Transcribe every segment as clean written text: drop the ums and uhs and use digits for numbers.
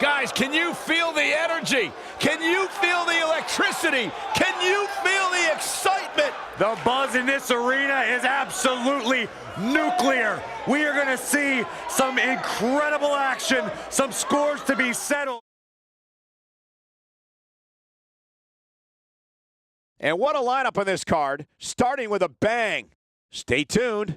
Guys, can you feel the energy? Can you feel the electricity? Can you feel the excitement? The buzz in this arena is absolutely nuclear. We are going to see some incredible action, some scores to be settled. And what a lineup on this card, starting with a bang. Stay tuned.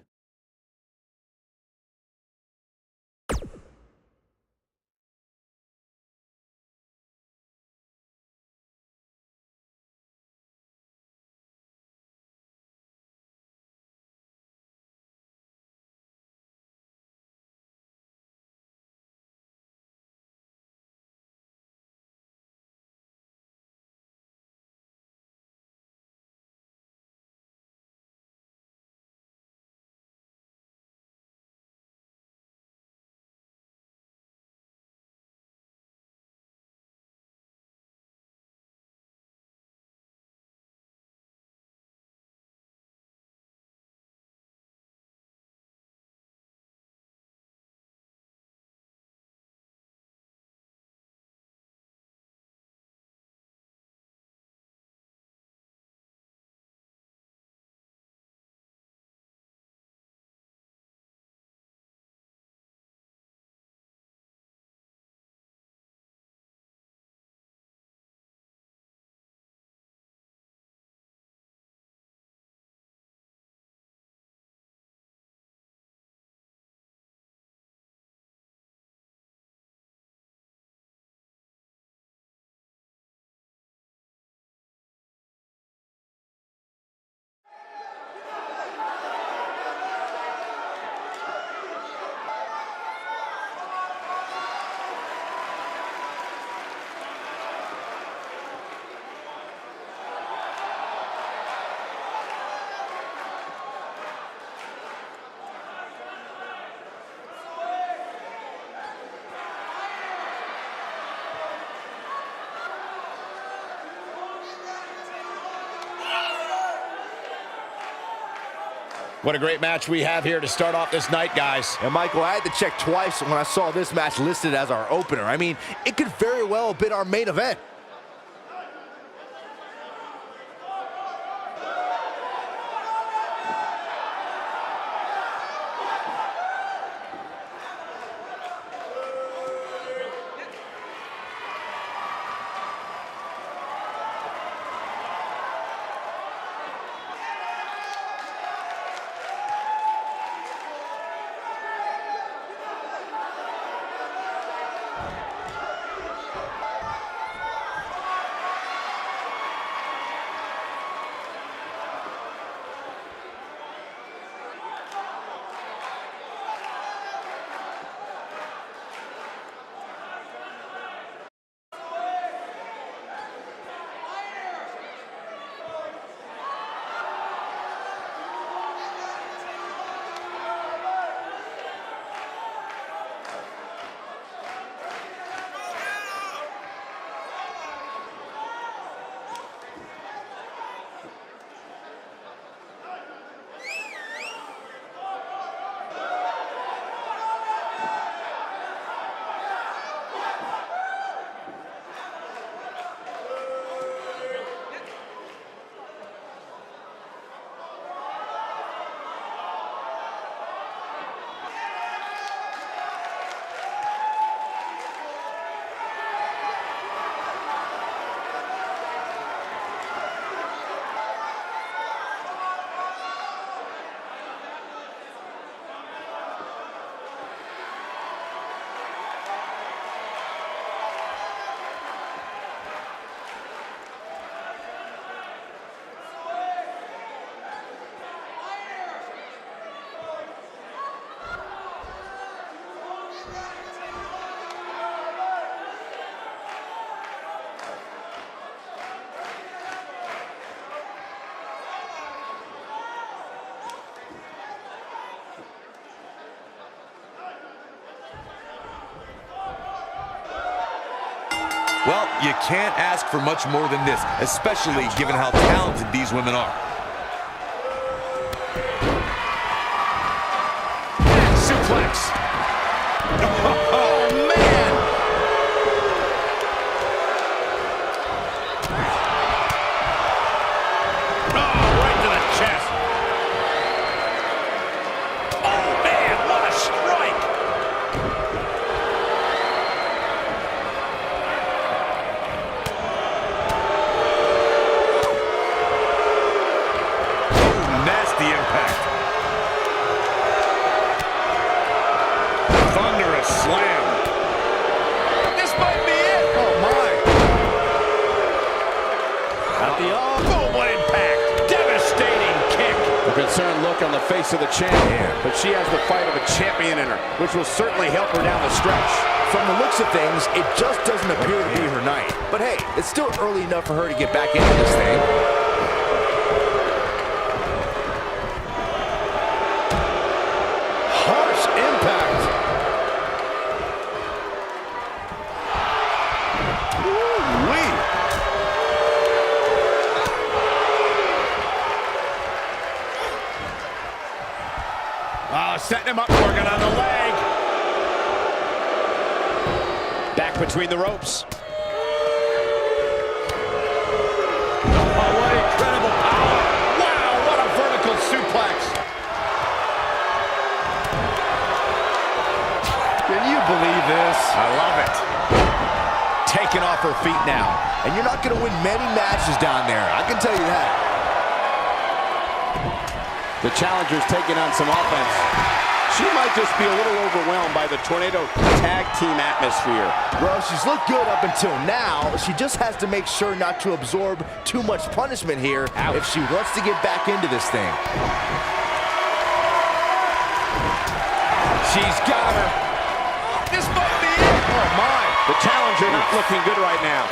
What a great match we have here to start off this night, guys. And Michael, I had to check twice when I saw this match listed as our opener. I mean, it could very well have been our main event. Well, you can't ask for much more than this, especially given how talented these women are. Suplex. Oh, man! concerned look on the face of the champ. But she has the fight of a champion in her, which will certainly help her down the stretch. From the looks of things, it just doesn't appear to be her night. But hey, it's still early enough for her to get back into this thing. Harsh impact. Ooh-wee. Oh, setting him up, working on the leg. Back between the ropes. Oh, what incredible power. Wow, what a vertical suplex. Can you believe this? I love it. Taken off her feet now. And you're not going to win many matches down there, I can tell you that. The challenger's taking on some offense. She might just be a little overwhelmed by the Tornado tag team atmosphere. Bro, she's looked good up until now. She just has to make sure not to absorb too much punishment here if she wants to get back into this thing. She's got her. This might be it. Oh, my. The challenger not looking good right now.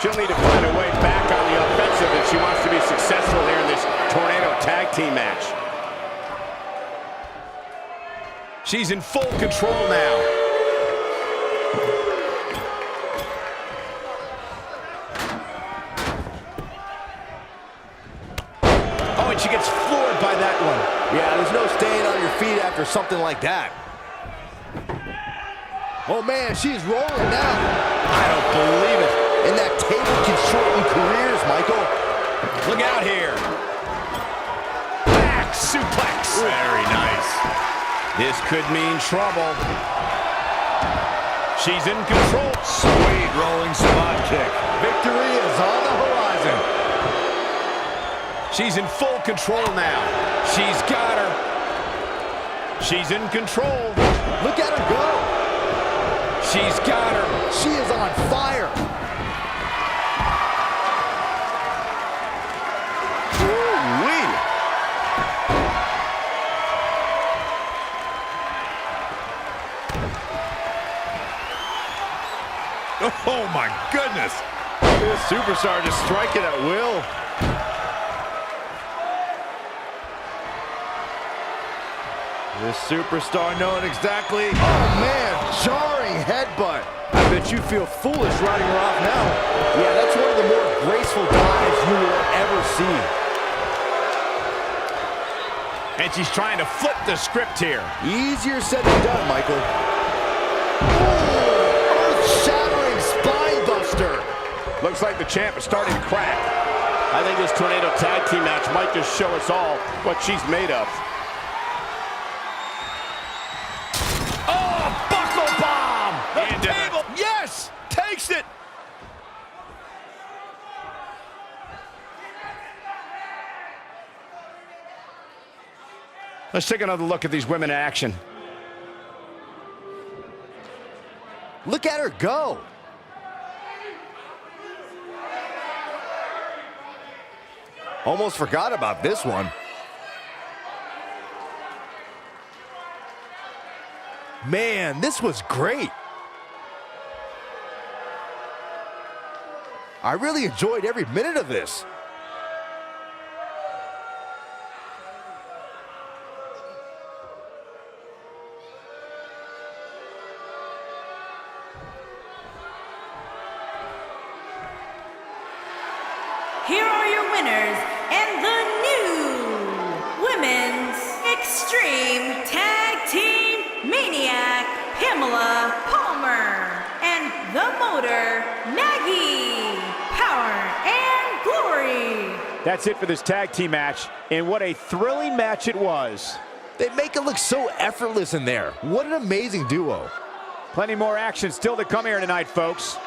She'll need to find a way back on the offensive if she wants to be successful here in this Tornado tag team match. She's in full control now. Oh, and she gets floored by that one. Yeah, there's no staying on your feet after something like that. Oh, man, she's rolling now. I don't believe it. And that table can shorten careers, Michael. Look out here. Back suplex. Very nice. This could mean trouble. She's in control. Sweet rolling spot kick. Victory is on the horizon. She's in full control now. She's got her. She's in control. Look at her go. She's got her. She is on fire. Ooh-wee. Oh, my goodness. This superstar just striking at will. This superstar knowing exactly. Oh, man, jarring headbutt. I bet you feel foolish riding her off now. Yeah, that's one of the more graceful dives you will ever see. And she's trying to flip the script here. Easier said than done, Michael. Earth-shattering spine buster. Looks like the champ is starting to crack. I think this Tornado tag team match might just show us all what she's made of. Oh, buckle bomb! The table, yes! Takes it! Let's take another look at these women in action. Look at her go. Almost forgot about this one. Man, this was great. I really enjoyed every minute of this. Here are your winners and the new Women's Extreme Tag Team Maniac, Pamela Palmer, and the Motor, Maggie, Power and Glory. That's it for this tag team match, and what a thrilling match it was. They make it look so effortless in there. What an amazing duo. Plenty more action still to come here tonight, folks.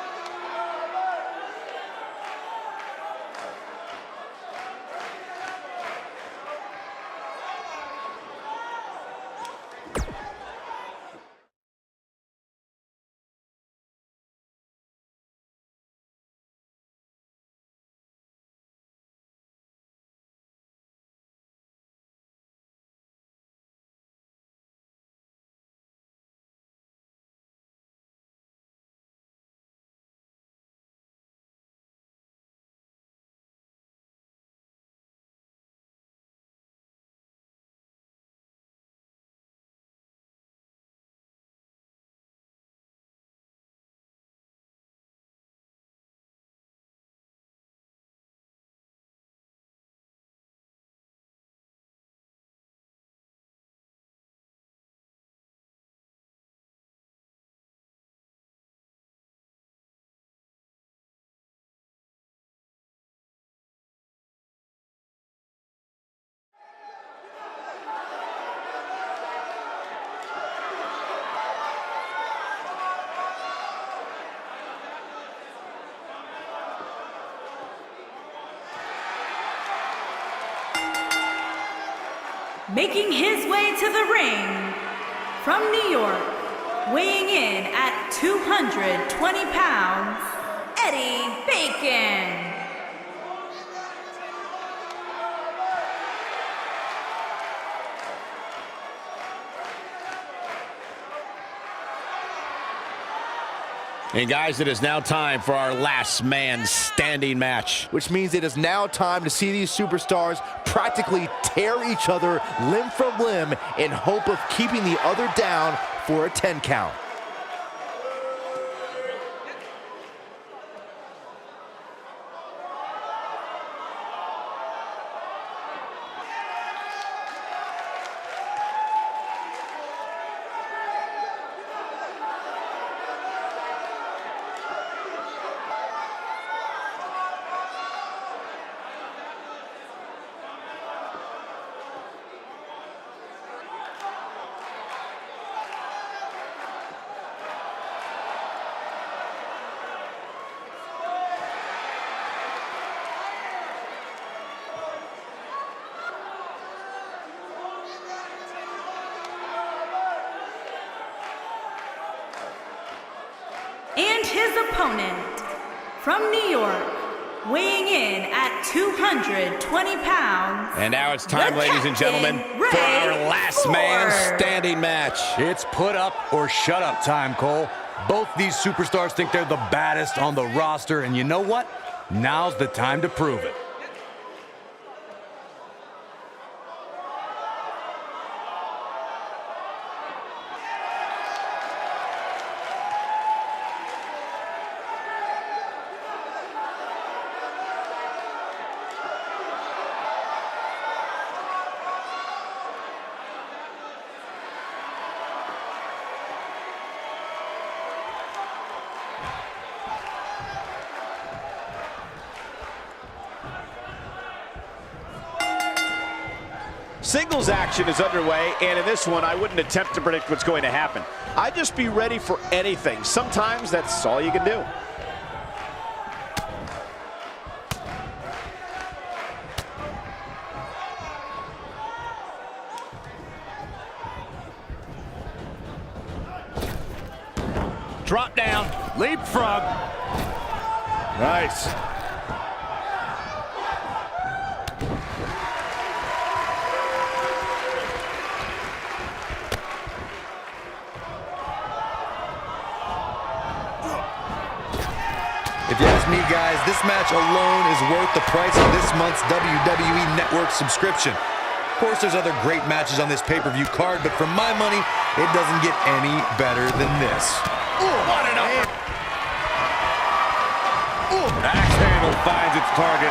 Making his way to the ring from New York, weighing in at 220 pounds, Eddie Bacon. And guys, it is now time for our last man standing match. Which means it is now time to see these superstars practically tear each other limb from limb in hope of keeping the other down for a 10 count. And his opponent from New York, weighing in at 220 pounds. And now it's time, the ladies and gentlemen, Captain for our Ray last man Ford. standing match. It's put up or shut up time, Cole. Both these superstars think they're the baddest on the roster, and you know what? Now's the time to prove it. Singles action is underway, and in this one, I wouldn't attempt to predict what's going to happen. I'd just be ready for anything. Sometimes that's all you can do. Drop down, leapfrog. Nice. If you ask me, guys, this match alone is worth the price of this month's WWE Network subscription. Of course, there's other great matches on this pay-per-view card, but for my money, it doesn't get any better than this. What an upper. Axe handle finds its target.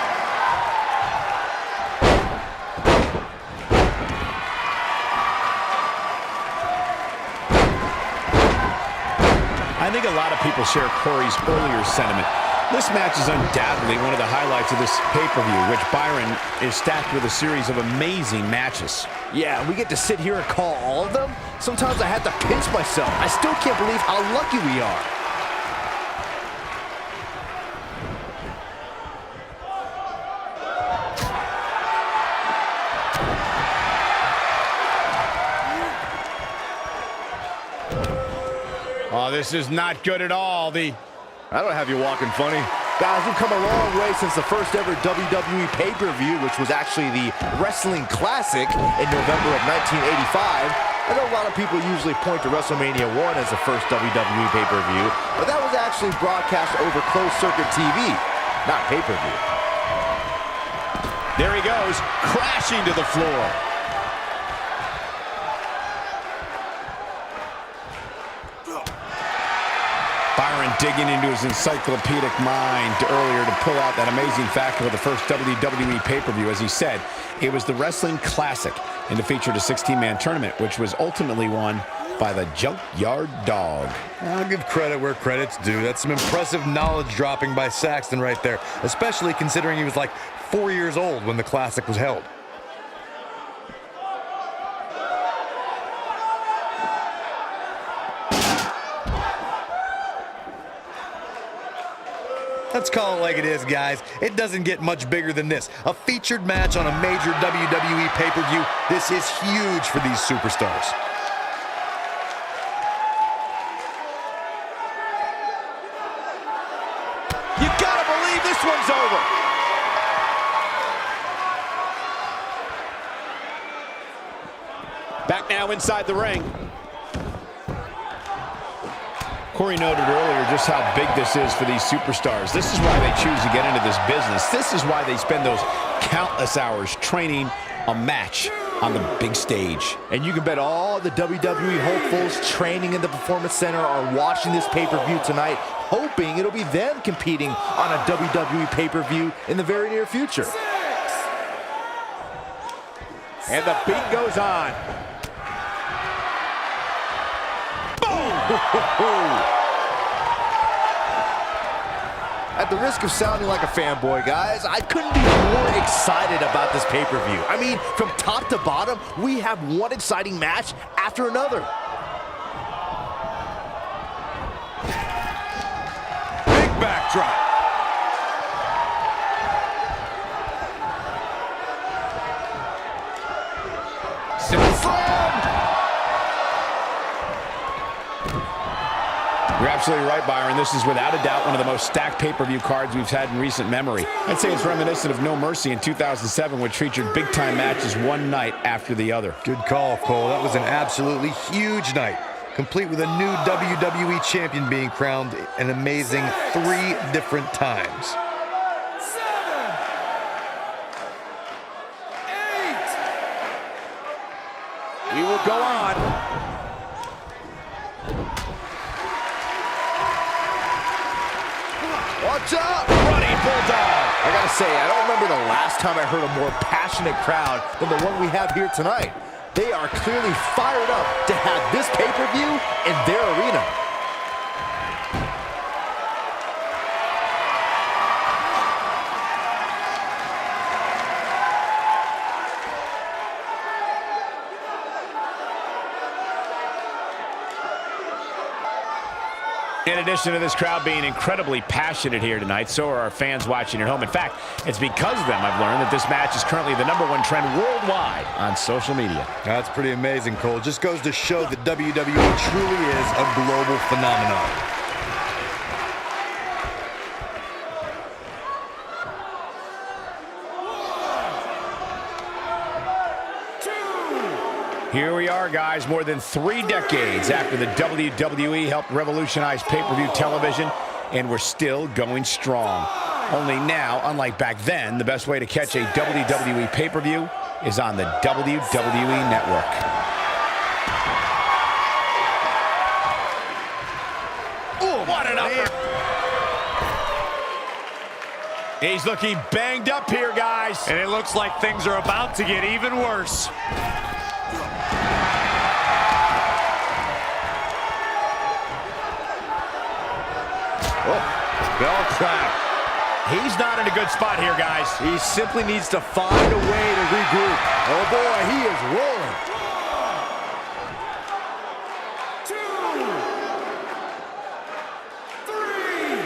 I think a lot of people share Corey's earlier sentiment. This match is undoubtedly one of the highlights of this pay-per-view, which Byron is stacked with a series of amazing matches. Yeah, we get to sit here and call all of them. Sometimes I have to pinch myself. I still can't believe how lucky we are. Oh, this is not good at all. I don't have you walking funny. Guys, we've come a long way since the first ever WWE pay-per-view, which was actually the Wrestling Classic in November of 1985. I know a lot of people usually point to WrestleMania 1 as the first WWE pay-per-view, but that was actually broadcast over closed-circuit TV, not pay-per-view. There he goes, crashing to the floor. Byron digging into his encyclopedic mind earlier to pull out that amazing fact of the first WWE pay-per-view. As he said, it was the Wrestling Classic, and it featured a 16-man tournament, which was ultimately won by the Junkyard Dog. I'll give credit where credit's due. That's some impressive knowledge dropping by Saxton right there, especially considering he was like 4 years old when the Classic was held. Let's call it like it is, guys. It doesn't get much bigger than this. A featured match on a major WWE pay-per-view. This is huge for these superstars. You gotta believe this one's over. Back now inside the ring. Corey noted earlier just how big this is for these superstars. This is why they choose to get into this business. This is why they spend those countless hours training a match on the big stage. And you can bet all the WWE hopefuls training in the Performance Center are watching this pay-per-view tonight, hoping it'll be them competing on a WWE pay-per-view in the very near future. And the beat goes on. At the risk of sounding like a fanboy, guys, I couldn't be more excited about this pay-per-view. I mean, from top to bottom, we have one exciting match after another. Big backdrop. You're absolutely right, Byron. This is without a doubt one of the most stacked pay-per-view cards we've had in recent memory. I'd say it's reminiscent of No Mercy in 2007, which featured big-time matches one night after the other. Good call, Cole. That was an absolutely huge night, complete with a new WWE champion being crowned an amazing 3 different times. 7, 8. We will go on. Watch out! Running Bulldog. I gotta say, I don't remember the last time I heard a more passionate crowd than the one we have here tonight. They are clearly fired up to have this pay-per-view in their arena. In addition to this crowd being incredibly passionate here tonight, so are our fans watching at home. In fact, it's because of them I've learned that this match is currently the #1 trend worldwide on social media. That's pretty amazing, Cole. Just goes to show that WWE truly is a global phenomenon. Here we are, guys, more than 3 decades after the WWE helped revolutionize pay-per-view television, and we're still going strong. Only now, unlike back then, the best way to catch a WWE pay-per-view is on the WWE Network. Oh, what an upper. He's looking banged up here, guys. And it looks like things are about to get even worse. Bell clap. He's not in a good spot here, guys. He simply needs to find a way to regroup. Oh boy, he is rolling. 2, 3,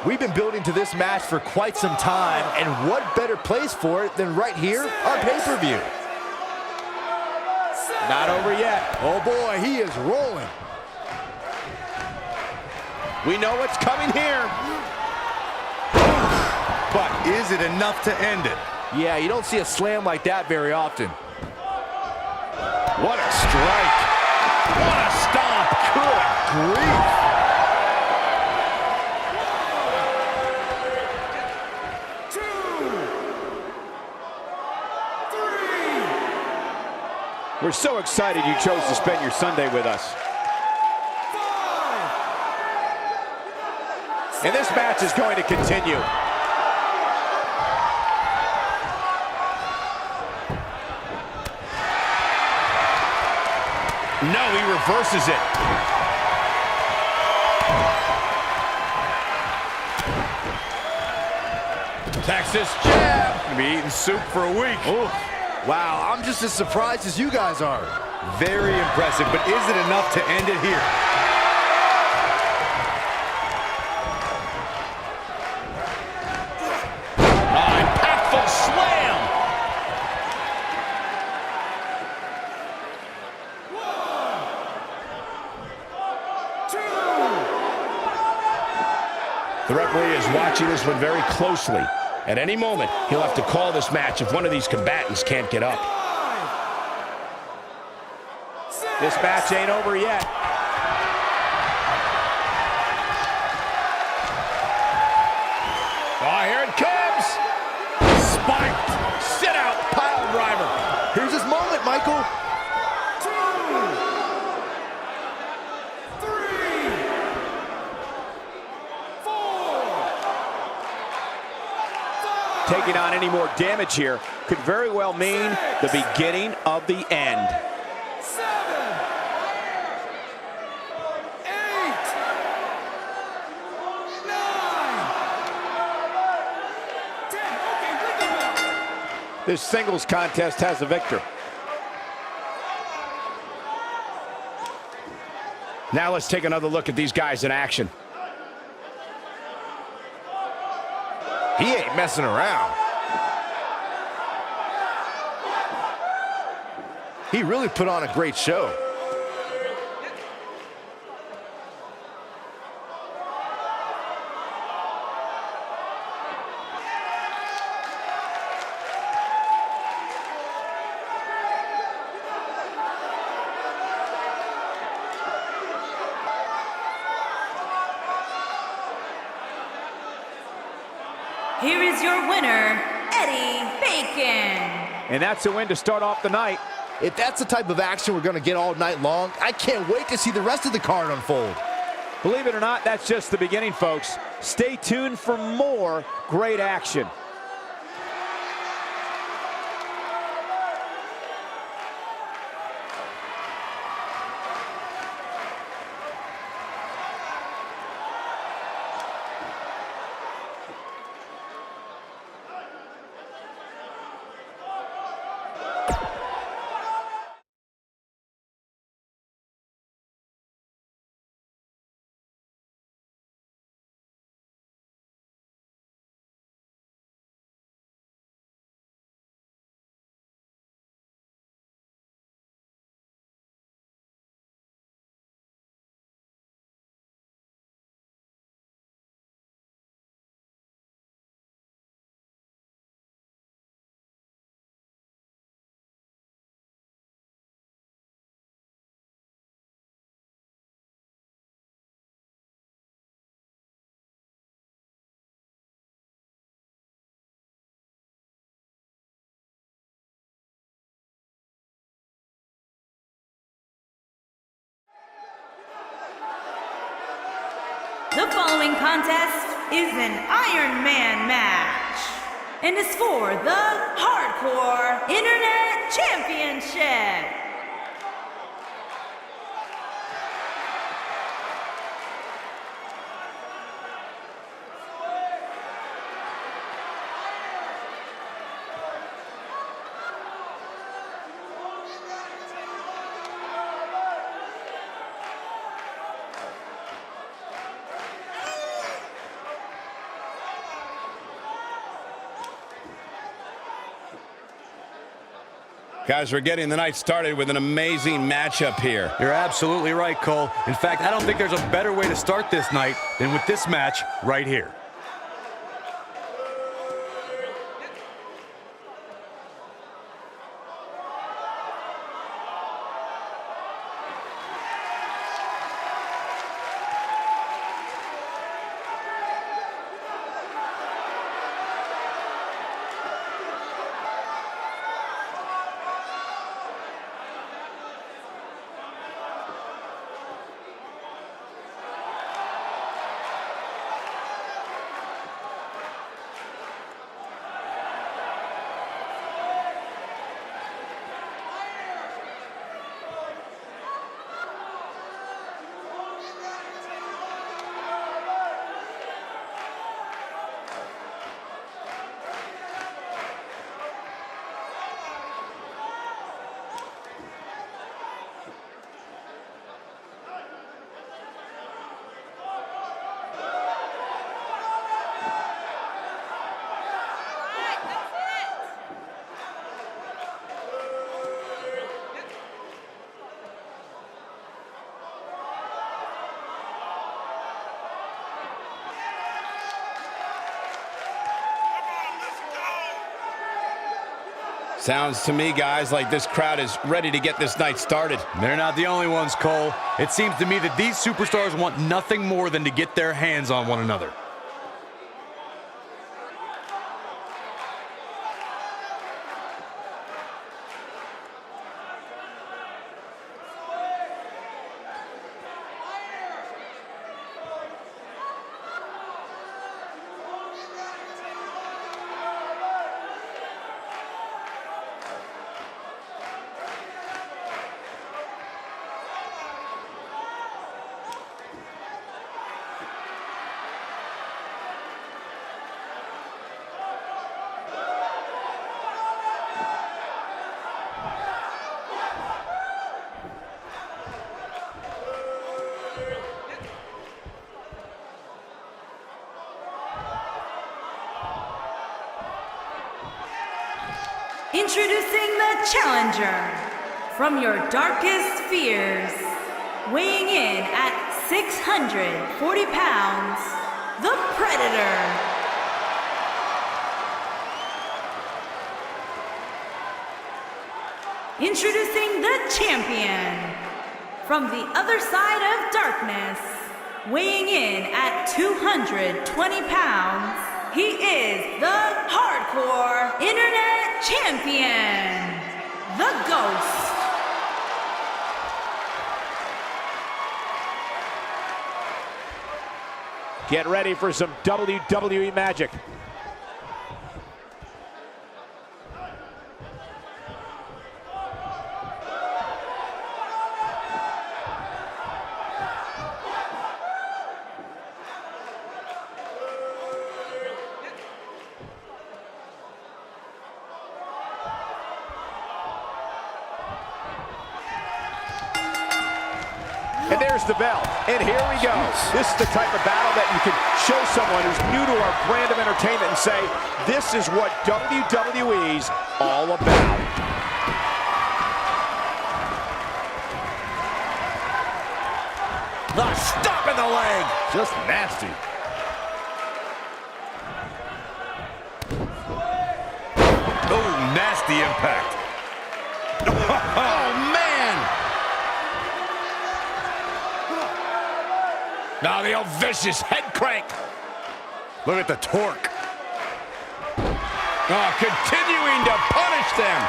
4. We've been building to this match for quite some time, and what better place for it than right here on pay-per-view? Not over yet. Oh boy, he is rolling. We know what's coming here. But is it enough to end it? Yeah, you don't see a slam like that very often. What a strike. What a stomp. Good grief. We're so excited you chose to spend your Sunday with us. And this match is going to continue. No, he reverses it. Texas jab. Gonna be eating soup for a week. Oh, wow, I'm just as surprised as you guys are. Very impressive, but is it enough to end it here? The referee is watching this one very closely. At any moment, he'll have to call this match if one of these combatants can't get up. This match ain't over yet. Oh, here it comes. Spiked. Sit out. Pile driver. Here's his moment, Michael. 2, 3, 4, 5. Taking on any more damage here could very well mean the beginning of the end. 7, 8, 9, 10. Okay, ring the bell. This singles contest has a victor. Now let's take another look at these guys in action. He ain't messing around. He really put on a great show. Here is your winner, Eddie Bacon. And that's a win to start off the night. If that's the type of action we're going to get all night long, I can't wait to see the rest of the card unfold. Believe it or not, that's just the beginning, folks. Stay tuned for more great action. The following contest is an Iron Man match and is for the Hardcore Internet Championship. Guys, we're getting the night started with an amazing matchup here. You're absolutely right, Cole. In fact, I don't think there's a better way to start this night than with this match right here. Sounds to me, guys, like this crowd is ready to get this night started. They're not the only ones, Cole. It seems to me that these superstars want nothing more than to get their hands on one another. Introducing the challenger from your darkest fears, weighing in at 640 pounds, the Predator. Introducing the champion from the other side of darkness, weighing in at 220 pounds, he is the Hardcore Internet Champion, the Ghost. Get ready for some WWE magic. And there's the bell, and here we go. This is the type of battle that you can show someone who's new to our brand of entertainment and say, this is what WWE's all about. The stop in the leg. Just nasty. Oh, nasty impact. Oh, man. Now the old vicious head crank. Look at the torque. Oh, continuing to punish them.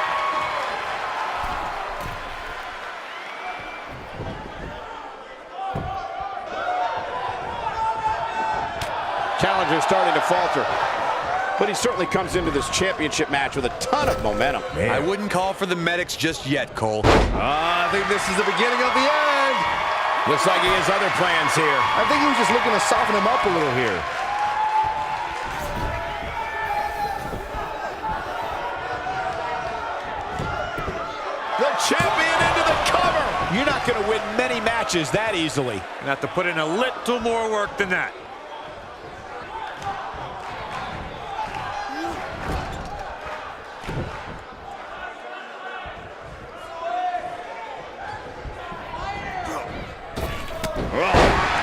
Challenger starting to falter, but he certainly comes into this championship match with a ton of momentum. I wouldn't call for the medics just yet, Cole. I think this is the beginning of the end. Looks like he has other plans here. I think he was just looking to soften him up a little here. The champion into the cover. You're not going to win many matches that easily. Gonna have to put in a little more work than that.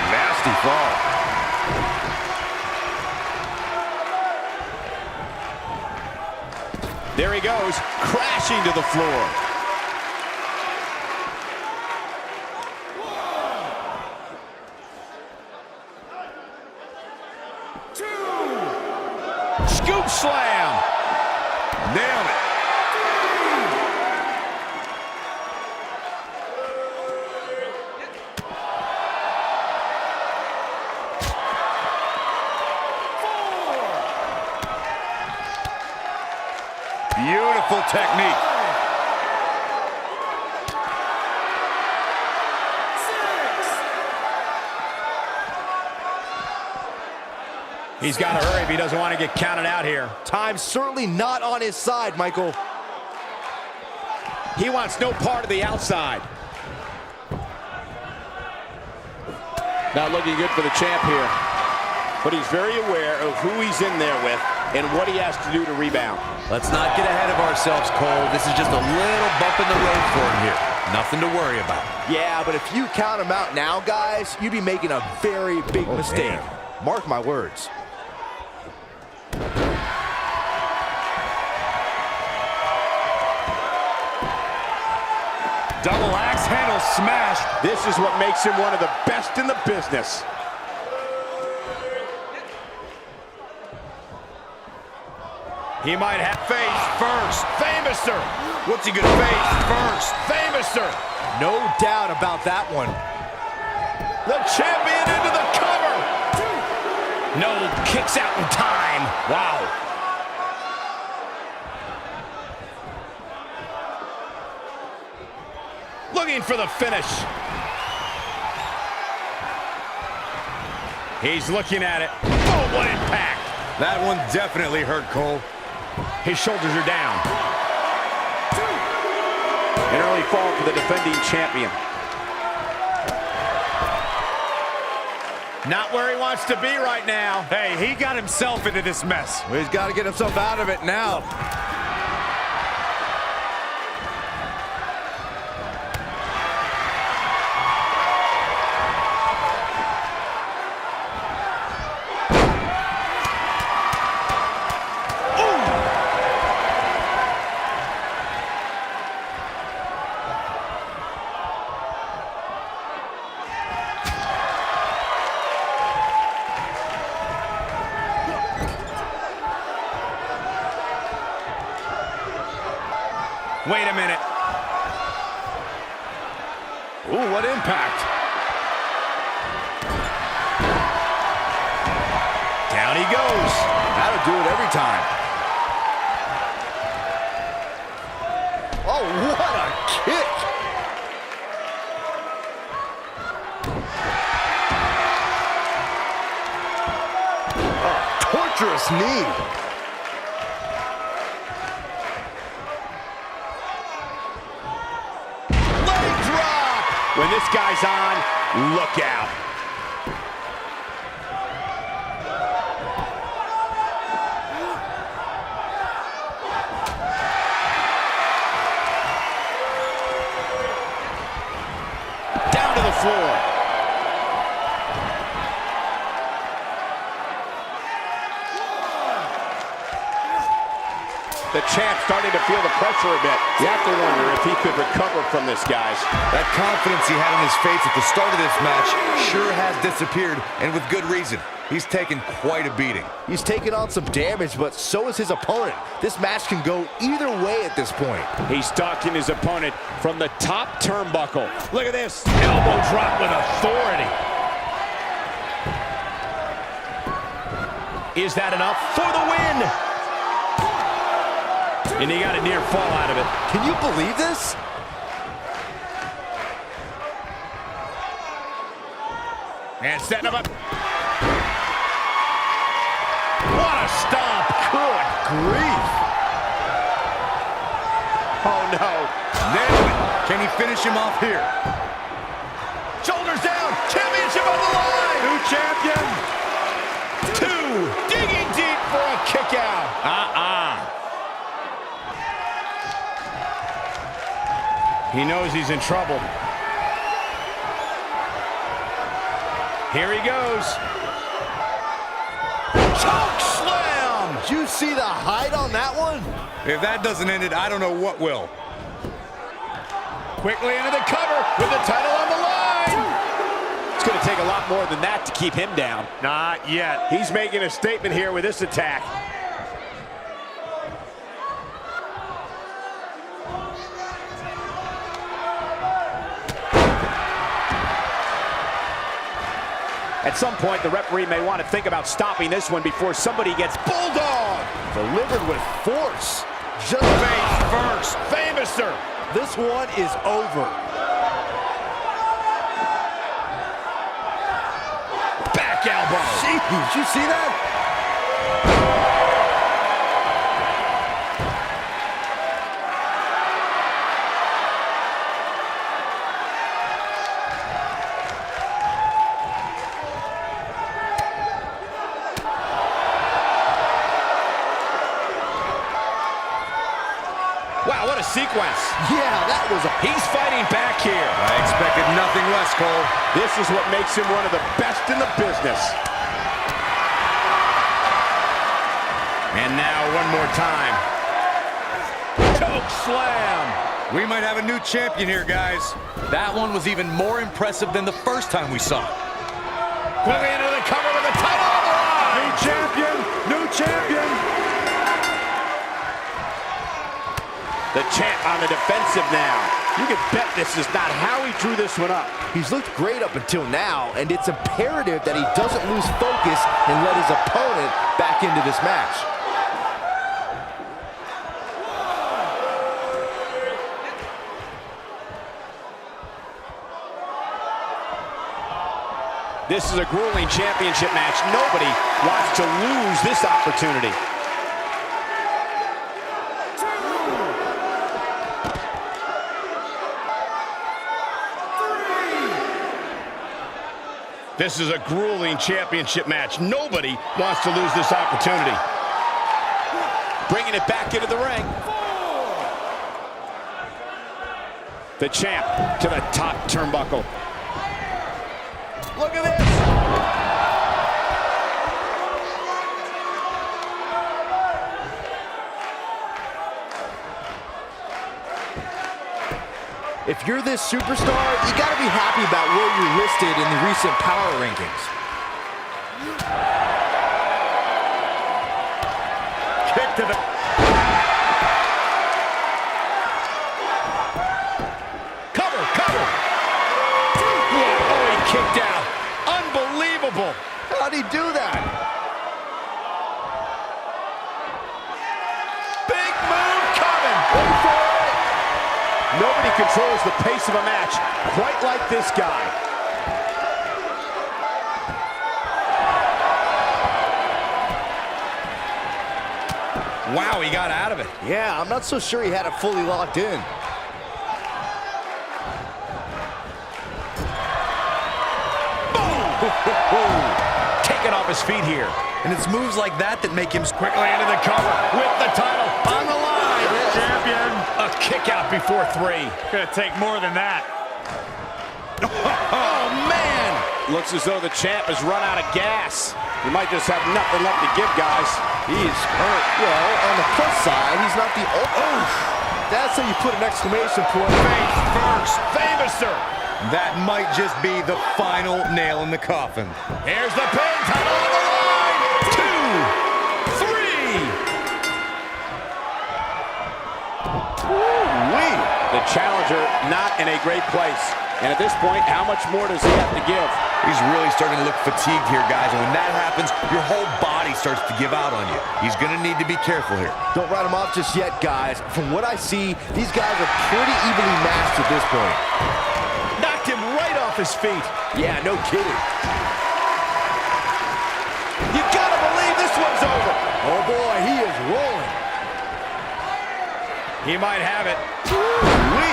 Nasty fall. There he goes, crashing to the floor. Scoop slam. Nailed it. Beautiful technique. He's got to hurry if he doesn't want to get counted out here. Time's certainly not on his side, Michael. He wants no part of the outside. Not looking good for the champ here. But he's very aware of who he's in there with and what he has to do to rebound. Let's not get ahead of ourselves, Cole. This is just a little bump in the road for him here. Nothing to worry about. Yeah, but if you count him out now, guys, you'd be making a very big mistake. Mark my words. Double axe handle smash. This is what makes him one of the best in the business. He might have Face first, Famouser. What's he gonna face first? Famouser. No doubt about that one. The champion into the cover. No, kicks out in time. Wow. Looking for the finish. He's looking at it. Oh, what impact. That one definitely hurt, Cole. His shoulders are down. An early fall for the defending champion. Not where he wants to be right now. Hey, he got himself into this mess. Well, he's got to get himself out of it now. Wait a minute. Ooh, what impact. Down he goes. That'll do it every time. Oh, what a kick. Oh, torturous knee. When this guy's on, look out. Down to the floor. The champ starting to feel the pressure a bit. You have to wonder if he could recover from this, guys. That confidence he had in his face at the start of this match sure has disappeared, and with good reason. He's taken quite a beating. He's taken on some damage, but so is his opponent. This match can go either way at this point. He's stalking his opponent from the top turnbuckle. Look at this. Elbow drop with authority. Is that enough for the win? And he got a near fall out of it. Can you believe this? And setting him up. What a stomp. Good grief. Oh, no. Nailed it. Can he finish him off here? Shoulders down. Championship on the line. New champion. Two. Digging deep for a kick out. He knows he's in trouble. Here he goes. Choke slam. Did you see the height on that one? If that doesn't end it, I don't know what will. Quickly into the cover with the title on the line. It's going to take a lot more than that to keep him down. Not yet. He's making a statement here with this attack. At some point, the referee may want to think about stopping this one before somebody gets bulldog. Delivered with force. Just Face first. Famouser. This one is over. Back elbow. Jeez, did you see that? Wow, what a sequence. Yeah, that was a... He's fighting back here. I expected nothing less, Cole. This is what makes him one of the best in the business. And now one more time. Choke slam. We might have a new champion here, guys. That one was even more impressive than the first time we saw it. Quickly into the cover with the title on the line. New champion, new champion. The champ on the defensive now. You can bet this is not how he drew this one up. He's looked great up until now, and it's imperative that he doesn't lose focus and let his opponent back into this match. This is a grueling championship match. Nobody wants to lose this opportunity. This is a grueling championship match. Nobody wants to lose this opportunity. Bringing it back into the ring. The champ to the top turnbuckle. Look at this. If you're this superstar, you got to be happy about where you're listed in the recent power rankings. Kick to the... Cover, cover. Oh, he kicked out. Unbelievable. How'd he do that? Big move coming. Wait for it. Nobody controls the pace of a match quite like this guy. Wow, he got out of it. Yeah, I'm not so sure he had it fully locked in. Taken off his feet here. And it's moves like that that make him Quickly into the cover with the title on the line. Champion. A kick out before 3. Gonna take more than that. Oh, man. Looks as though the champ has run out of gas. He might just have nothing left to give, guys. He's hurt. Well, on the plus side, he's not the... Oh, that's how you put an exclamation point. Face first. Famouser. That might just be the final nail in the coffin. Here's the pin. Title on the line. 2, 3. Woo-wee. The challenger not in a great place. And at this point, how much more does he have to give? He's really starting to look fatigued here, guys. And when that happens, your whole body starts to give out on you. He's going to need to be careful here. Don't write him off just yet, guys. From what I see, these guys are pretty evenly matched at this point. Knocked him right off his feet. Yeah, no kidding. You gotta believe this one's over. Oh, boy, he is rolling. He might have it. Woo-wee.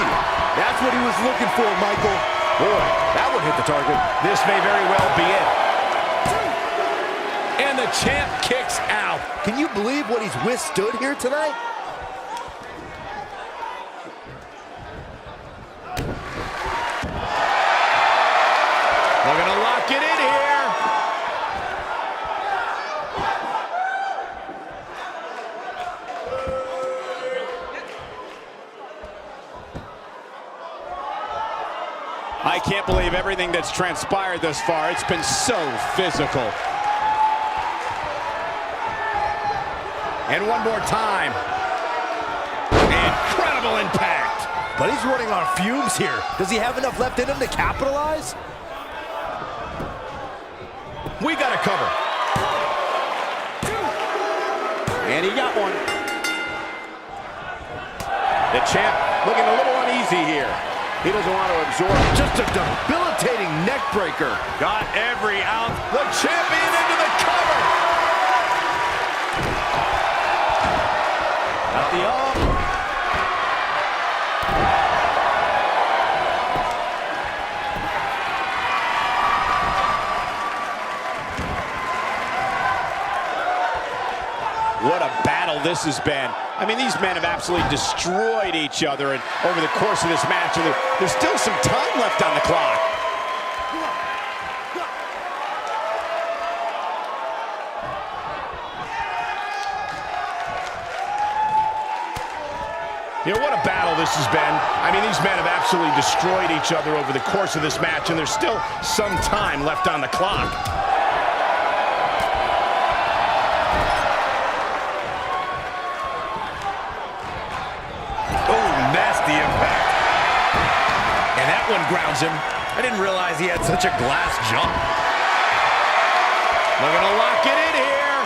That's what he was looking for, Michael. Boy, that one hit the target. This may very well be it. And the champ kicks out. Can you believe what he's withstood here tonight? Looking to lock it in here. I can't believe everything that's transpired thus far. It's been so physical. And one more time. Incredible impact. But he's running on fumes here. Does he have enough left in him to capitalize? We got a cover. And he got one. The champ looking a little uneasy here. He doesn't want to absorb. Just a debilitating neck breaker. Got every ounce. The champion into the cover. Got the arm. What a battle this has been. I mean, these men have absolutely destroyed each other over the course of this match, and there's still some time left on the clock. You know, what a battle this has been. I mean, these men have absolutely destroyed each other over the course of this match, and there's still some time left on the clock. Oh, nasty impact. And that one grounds him. I didn't realize he had such a glass jump. Looking to lock it in here.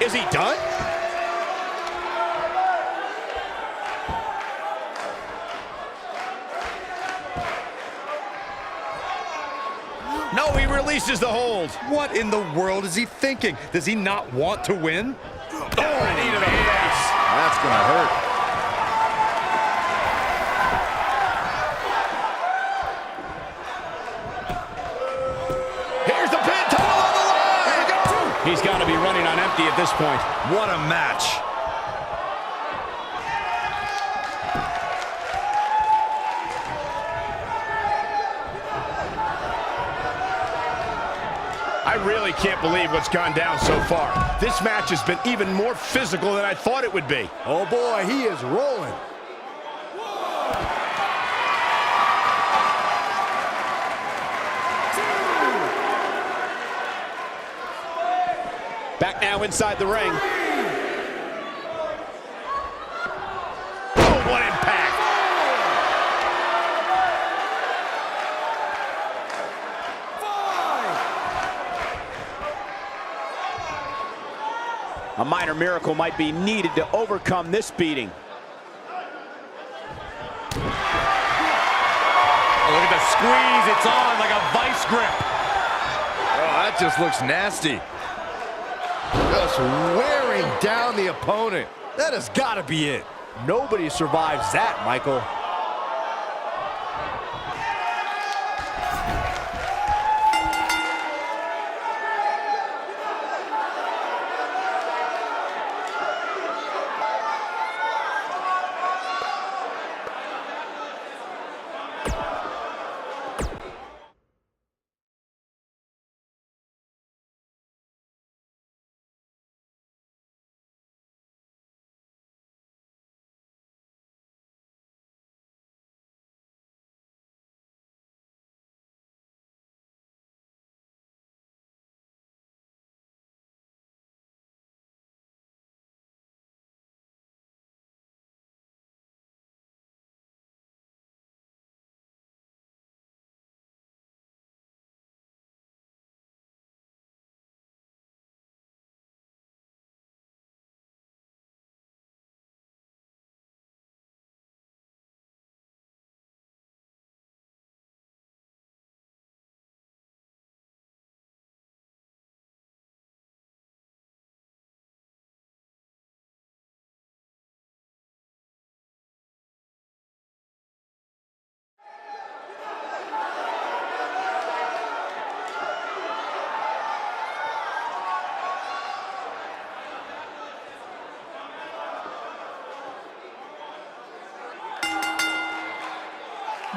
Is he done? No, he releases the hold. What in the world is he thinking? Does he not want to win? Oh, knee to the face. That's gonna hurt. Here's the pin, tunnel on the line. There we go. He's got to be running on empty at this point. What a match. I really can't believe what's gone down so far. This match has been even more physical than I thought it would be. Oh boy, he is rolling. Back now inside the ring. Oh, what impact. A minor miracle might be needed to overcome this beating. Oh, look at the squeeze. It's on like a vice grip. Oh, that just looks nasty. Just wearing down the opponent. That has got to be it. Nobody survives that, Michael.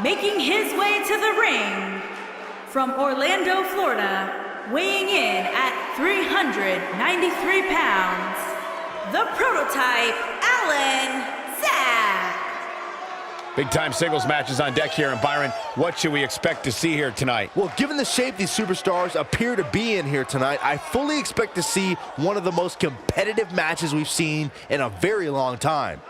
Making his way to the ring from Orlando, Florida, weighing in at 393 pounds, the prototype, Alan Zack. Big-time singles matches on deck here. And Byron, what should we expect to see here tonight? Well, given the shape these superstars appear to be in here tonight, I fully expect to see one of the most competitive matches we've seen in a very long time.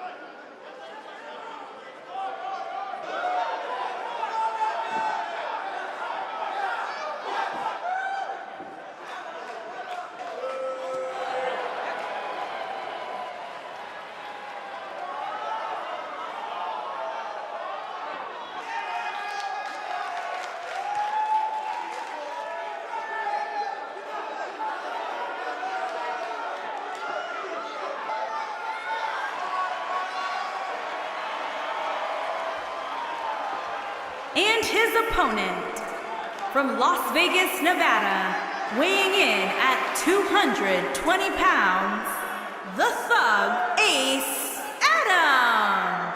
And his opponent, from Las Vegas, Nevada, weighing in at 220 pounds, the Thug Ace Adam.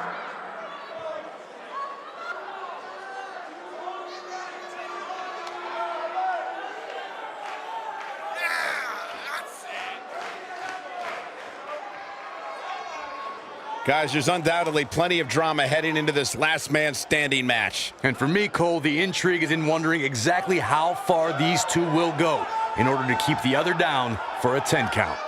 Guys, there's undoubtedly plenty of drama heading into this last man standing match. And for me, Cole, the intrigue is in wondering exactly how far these two will go in order to keep the other down for a 10 count.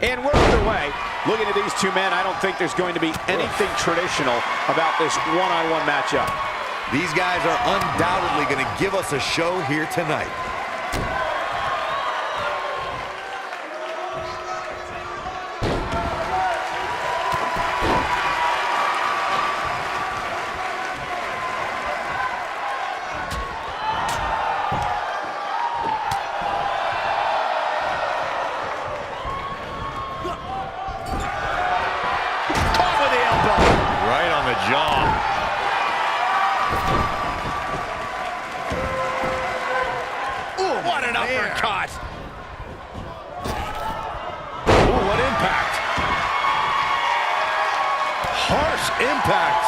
And we're underway. Looking at these two men, I don't think there's going to be anything traditional about this one-on-one matchup. These guys are undoubtedly going to give us a show here tonight. Uppercut. Ooh, what impact. Harsh impact.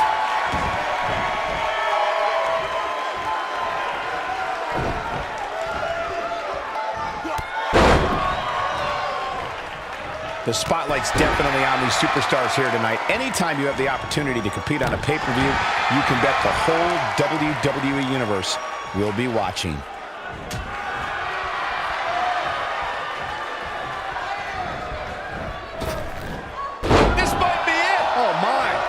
The spotlight's definitely on these superstars here tonight. Anytime you have the opportunity to compete on a pay-per-view, you can bet the whole WWE Universe will be watching.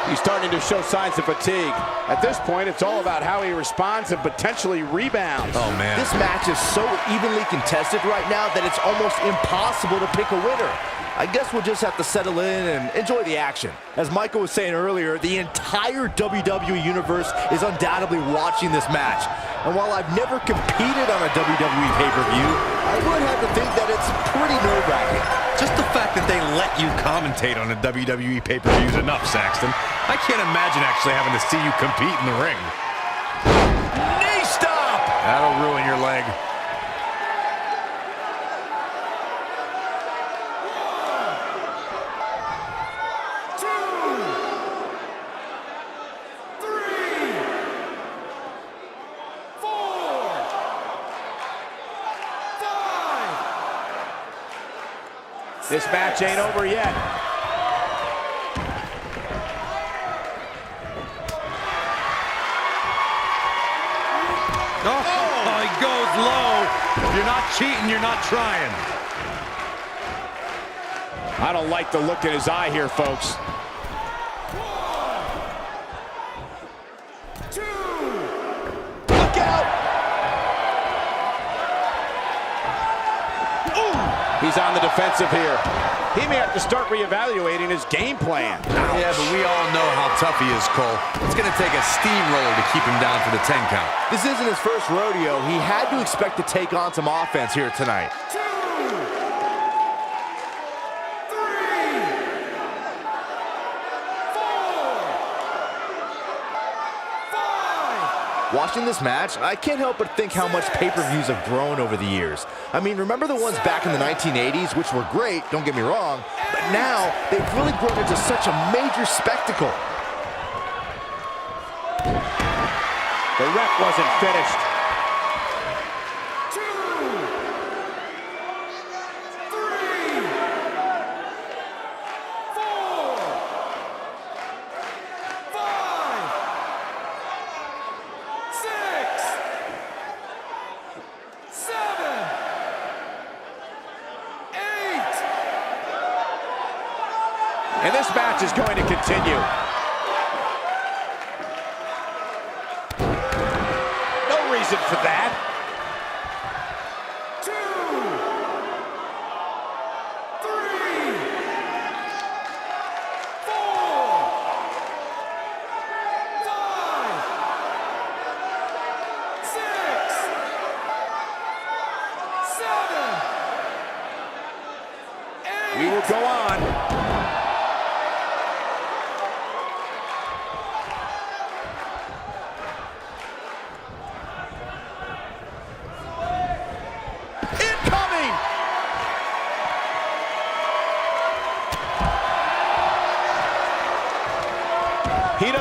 He's starting to show signs of fatigue. At this point, it's all about how he responds and potentially rebounds. Oh, man. This match is so evenly contested right now that it's almost impossible to pick a winner. I guess we'll just have to settle in and enjoy the action. As Michael was saying earlier, the entire WWE Universe is undoubtedly watching this match. And while I've never competed on a WWE pay-per-view, I would have to think that it's pretty nerve-wracking. Just the fact that they let you commentate on a WWE pay-per-view is enough, Saxton. I can't imagine actually having to see you compete in the ring. Knee stop! That'll ruin your leg. This match ain't over yet. Oh, he goes low. If you're not cheating, you're not trying. I don't like the look in his eye here, folks. 1, 2. Look out! He's on the defensive here. He may have to start reevaluating his game plan. Ouch. Yeah, but we all know how tough he is, Cole. It's going to take a steamroller to keep him down for the 10 count. This isn't his first rodeo. He had to expect to take on some offense here tonight. 2, 3, 4, 5. Watching this match, I can't help but think how much pay-per-views have grown over the years. I mean, remember the ones back in the 1980s, which were great, don't get me wrong, but now they've really grown into such a major spectacle. The ref wasn't finished. 2, 3, 4, 5, 6, 7, 8. And this match is going to continue. For that. 2, 3, 4, 5, 6, 7, 8. We will go on.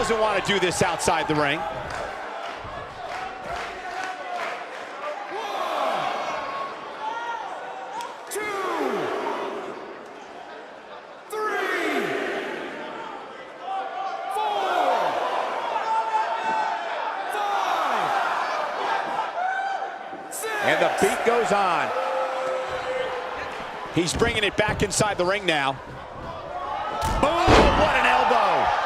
doesn't want to do this outside the ring. And the beat goes on. He's bringing it back inside the ring now. Boom! What an elbow!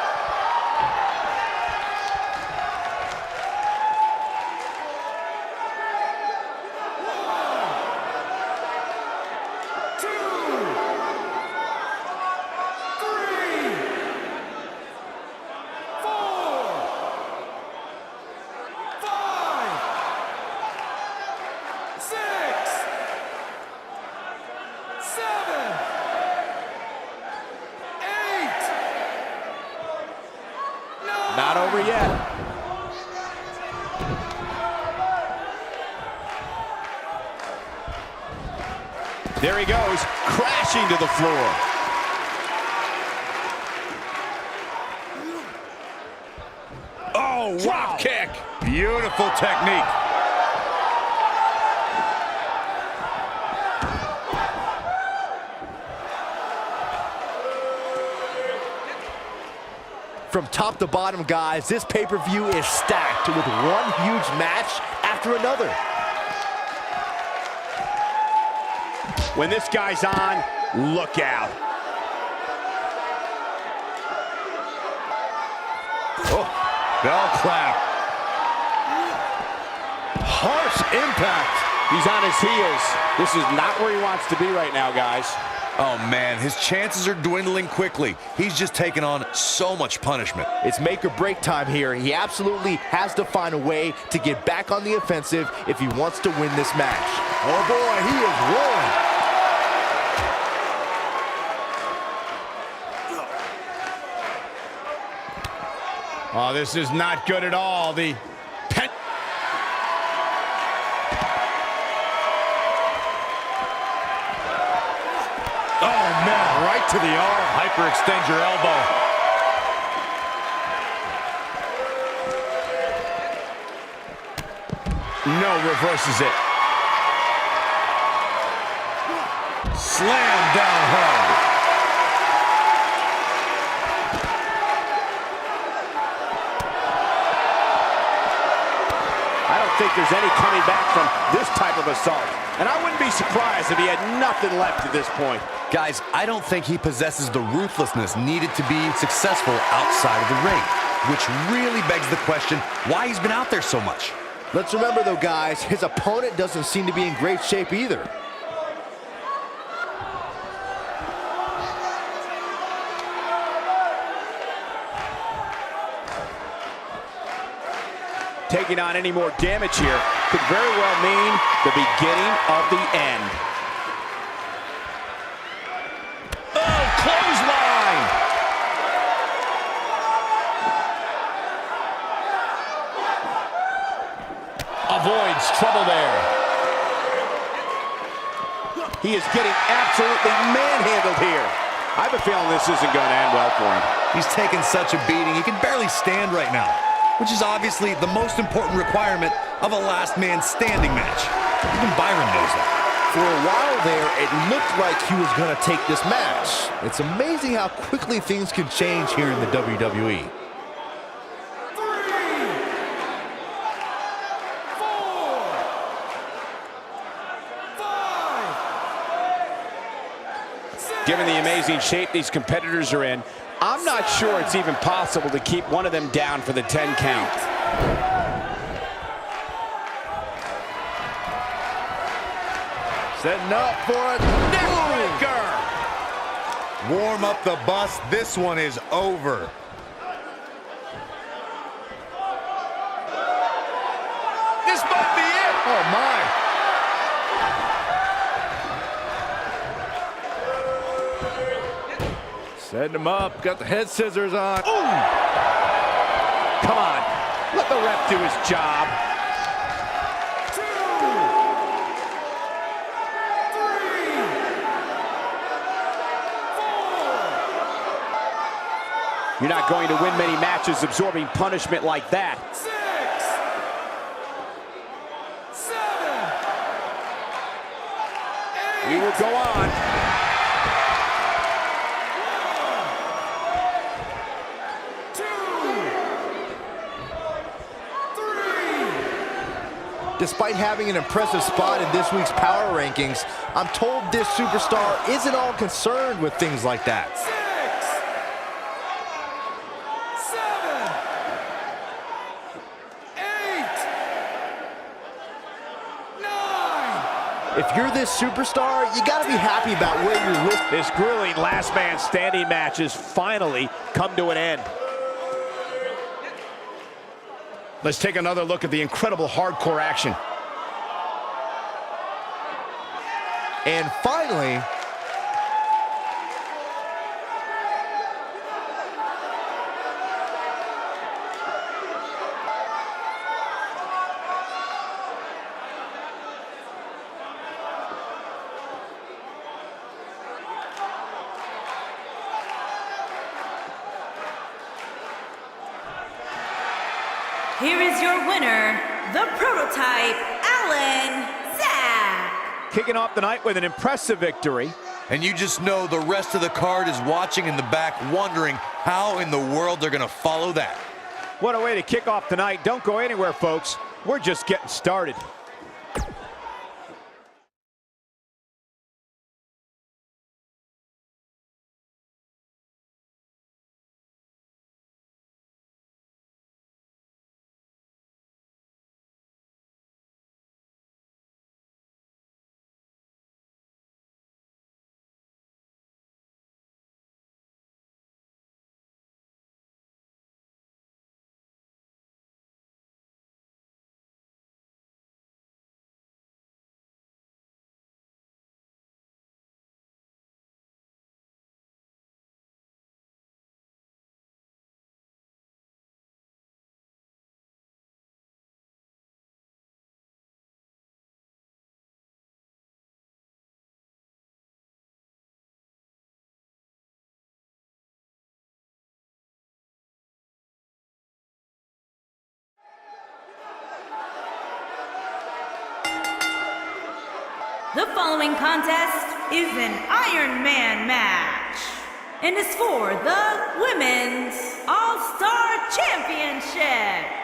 Not over yet. There he goes, crashing to the floor. Oh, wow. Kick. Beautiful technique. From top to bottom, guys, this pay-per-view is stacked with one huge match after another. When this guy's on, look out. Oh, bell clap. Harsh impact. He's on his heels. This is not where he wants to be right now, guys. Oh, man, his chances are dwindling quickly. He's just taken on so much punishment. It's make or break time here. He absolutely has to find a way to get back on the offensive if he wants to win this match. Oh, boy, he is rolling. Oh, this is not good at all. The pen. Oh, man, right to the arm. Hyperextend your elbow. No, reverses it. Slam down hard. I don't think there's any coming back from this type of assault. And I wouldn't be surprised if he had nothing left at this point. Guys, I don't think he possesses the ruthlessness needed to be successful outside of the ring, which really begs the question why he's been out there so much. Let's remember, though, guys, his opponent doesn't seem to be in great shape either. Taking on any more damage here could very well mean the beginning of the end. Oh, clothesline! Avoids trouble there. He is getting absolutely manhandled here. I have a feeling this isn't going to end well for him. He's taken such a beating, he can barely stand right now, which is obviously the most important requirement of a last man standing match. Even Byron knows that. For a while there, it looked like he was going to take this match. It's amazing how quickly things can change here in the WWE. Given the amazing shape these competitors are in, I'm not sure it's even possible to keep one of them down for the 10 count. Setting up for a neckbreaker. Warm up the bus, this one is over. This might be it! Oh, my. Setting him up, got the head scissors on. Ooh! Come on, let the ref do his job. 2, 3, 4. You're not going to win many matches absorbing punishment like that. 6, 7, 8. We will go on. 1, 2, 3. Despite having an impressive spot in this week's power rankings, I'm told this superstar isn't all concerned with things like that. 6, 7, 8, 9. If you're this superstar, you gotta be happy about where you're listed. This grueling last man standing match has finally come to an end. Let's take another look at the incredible hardcore action. And finally, Here is your winner, the prototype, Alan Zack. Kicking off the night with an impressive victory. And you just know the rest of the card is watching in the back, wondering how in the world they're going to follow that. What a way to kick off tonight. Don't go anywhere, folks. We're just getting started. The following contest is an Iron Man match and is for the Women's All-Star Championship.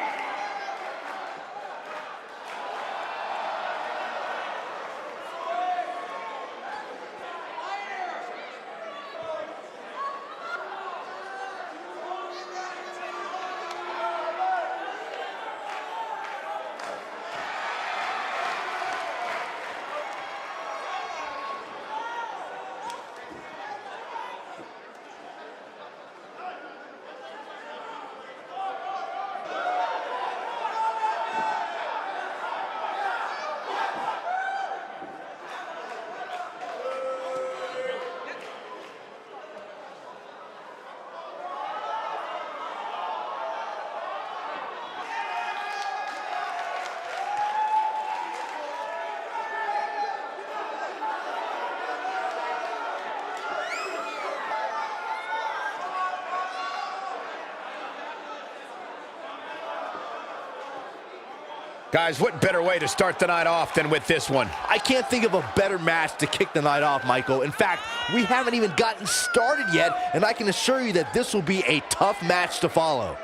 Guys, what better way to start the night off than with this one? I can't think of a better match to kick the night off, Michael. In fact, we haven't even gotten started yet, and I can assure you that this will be a tough match to follow.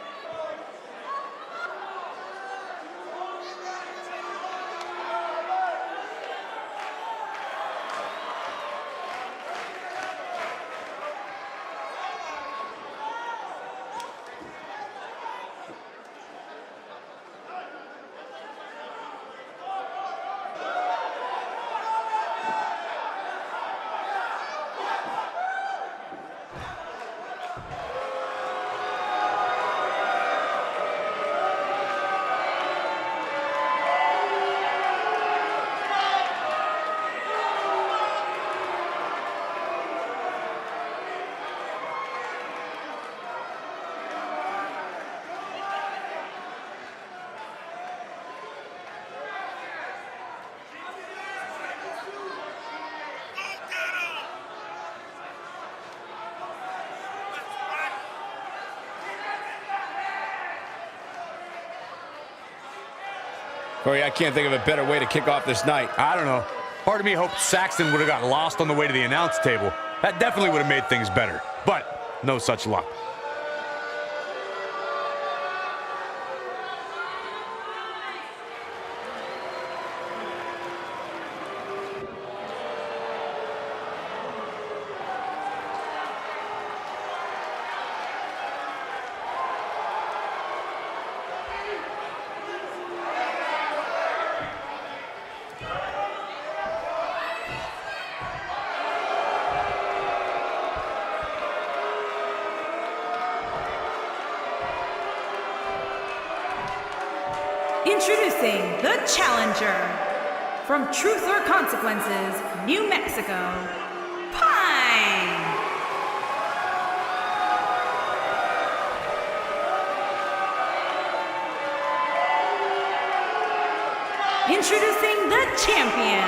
Corey, I can't think of a better way to kick off this night. I don't know. Part of me hoped Saxton would have got lost on the way to the announce table. That definitely would have made things better. But no such luck. Introducing the challenger from Truth or Consequences, New Mexico, Pine. Introducing the champion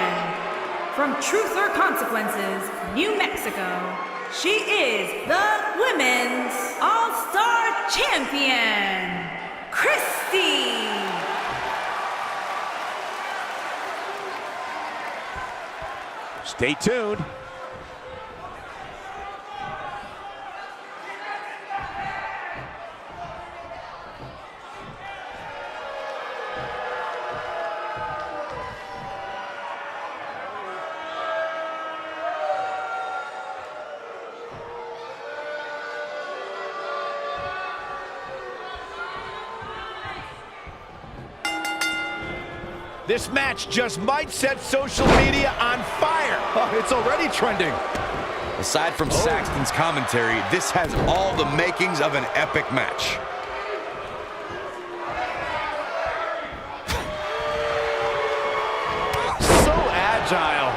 from Truth or Consequences, New Mexico. She is the Women's All-Star Champion, Christy. Stay tuned. This match just might set social media on fire. Oh, it's already trending. Aside from Saxton's commentary, this has all the makings of an epic match. So agile.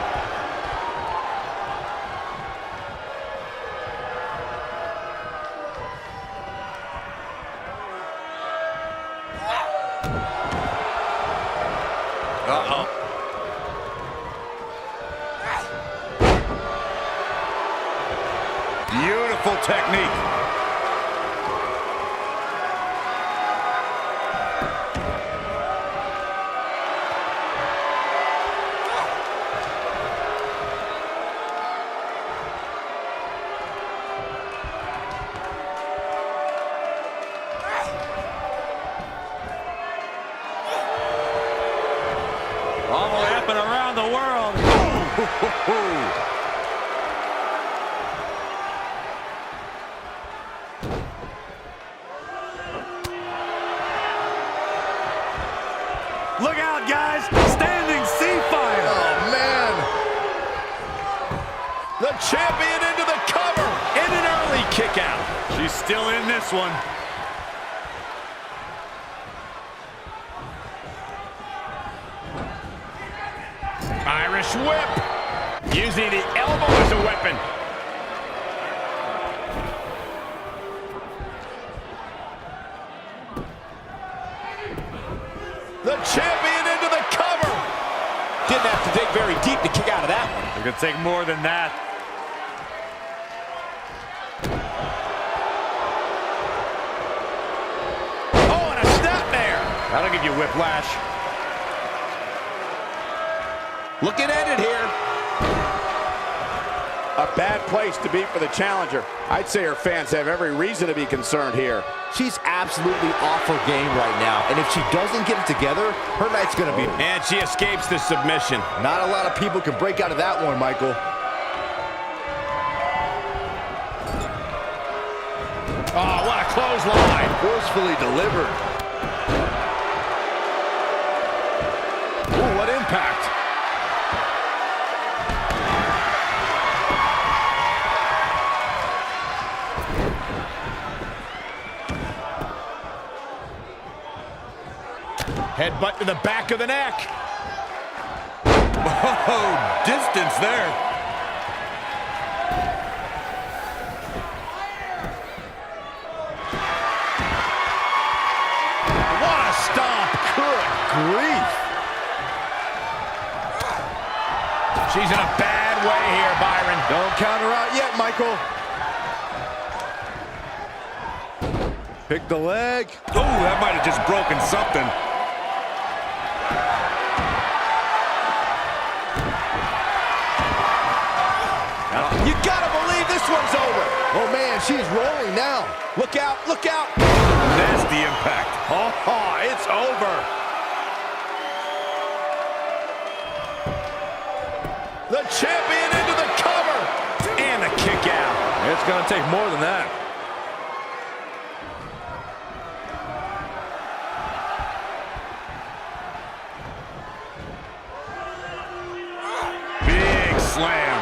Uh-oh. Beautiful technique. All the way up and around the world. Look out, guys! Standing sea fire! Oh, man. The champion into the cover. And an early kick out. She's still in this one. Irish whip. Using the elbow as a weapon. The champion into the cover. Didn't have to dig very deep to kick out of that one. It could take more than that. Oh, and a snap there. That'll give you whiplash. Looking at it here. A bad place to be for the challenger. I'd say her fans have every reason to be concerned here. She's absolutely off her game right now. And if she doesn't get it together, her night's going to be... And she escapes the submission. Not a lot of people can break out of that one, Michael. Oh, what a clothesline. Forcefully delivered. Ooh, what impact. Headbutt to the back of the neck. Oh, distance there. What a stomp. Good grief. She's in a bad way here, Byron. Don't count her out yet, Michael. Pick the leg. Oh, that might have just broken something. You gotta believe this one's over. Oh, man, she's rolling now. Look out, look out. Nasty impact. Oh, it's over. The champion into the cover. And the kick out. It's going to take more than that. Big slam.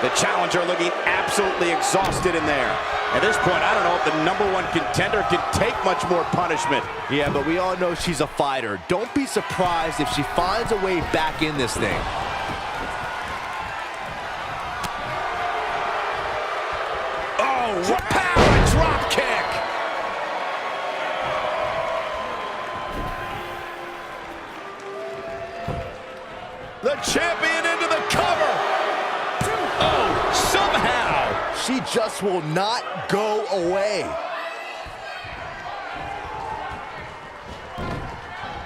The challenger looking absolutely exhausted in there. At this point, I don't know if the #1 contender can take much more punishment. Yeah, but we all know she's a fighter. Don't be surprised if she finds a way back in this thing. Oh, power drop kick. The champion into the cover. Oh, somehow. She just will not go away.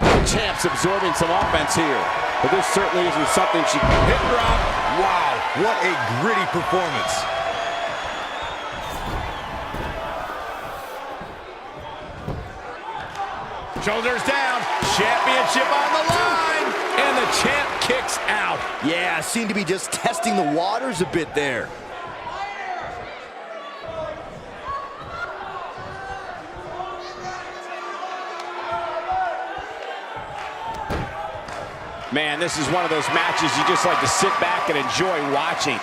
The champ's absorbing some offense here. But this certainly isn't something she can hit drop. Wow, what a gritty performance. Shoulders down. Championship on the line. And the champ kicks out. Yeah, seemed to be just testing the waters a bit there. Man, this is one of those matches you just like to sit back and enjoy watching.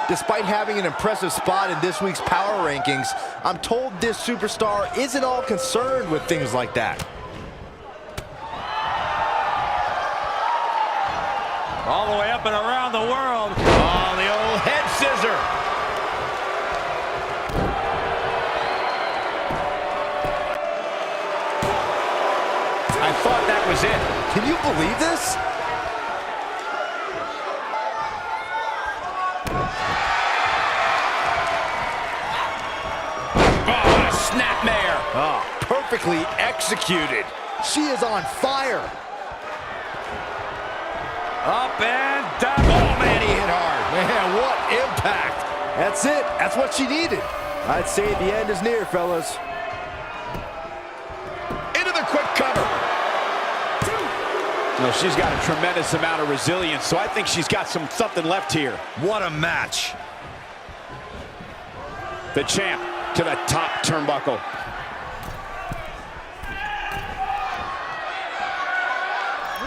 Despite having an impressive spot in this week's power rankings, I'm told this superstar isn't all concerned with things like that. All the way up and around the world. Oh, the old head scissor. I thought that was it. Can you believe this? Oh, what a snapmare. Oh, perfectly executed. She is on fire. Up and down. Oh, man, he hit hard. Man, what impact. That's it. That's what she needed. I'd say the end is near, fellas. Into the quick cover. No, she's got a tremendous amount of resilience, so I think she's got something left here. What a match. The champ to the top turnbuckle.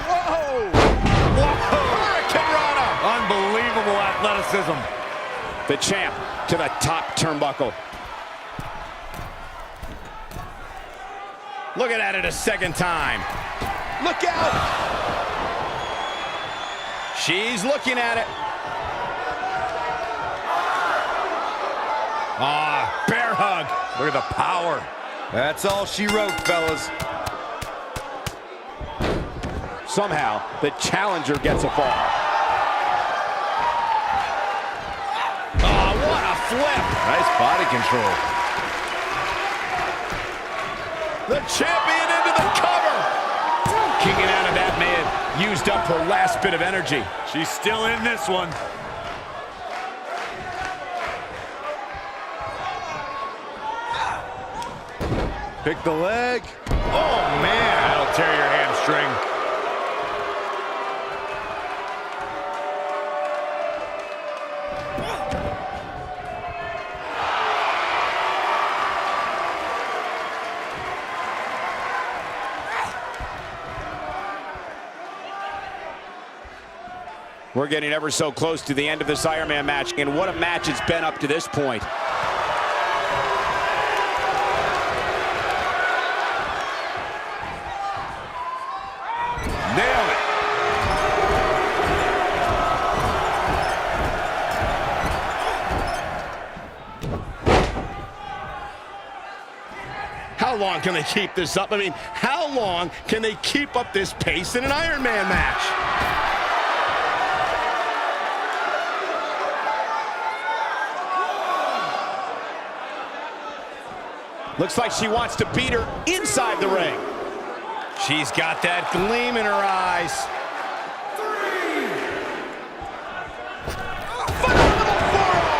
Whoa! Hurricanrana! Unbelievable athleticism. The champ to the top turnbuckle. Looking at it a second time. Look out! She's looking at it. Ah, bear hug. Look at the power. That's all she wrote, fellas. Somehow, the challenger gets a fall. Oh, what a flip. Nice body control. The champion into the cover. Kicking out of that man used up her last bit of energy. She's still in this one. Pick the leg. Oh, man. That'll tear your hamstring. We're getting ever so close to the end of this Iron Man match, and what a match it's been up to this point. Nailed it. How long can they keep this up? I mean, how long can they keep up this pace in an Iron Man match? Looks like she wants to beat her inside the ring. She's got that gleam in her eyes. Phenomenal forearm!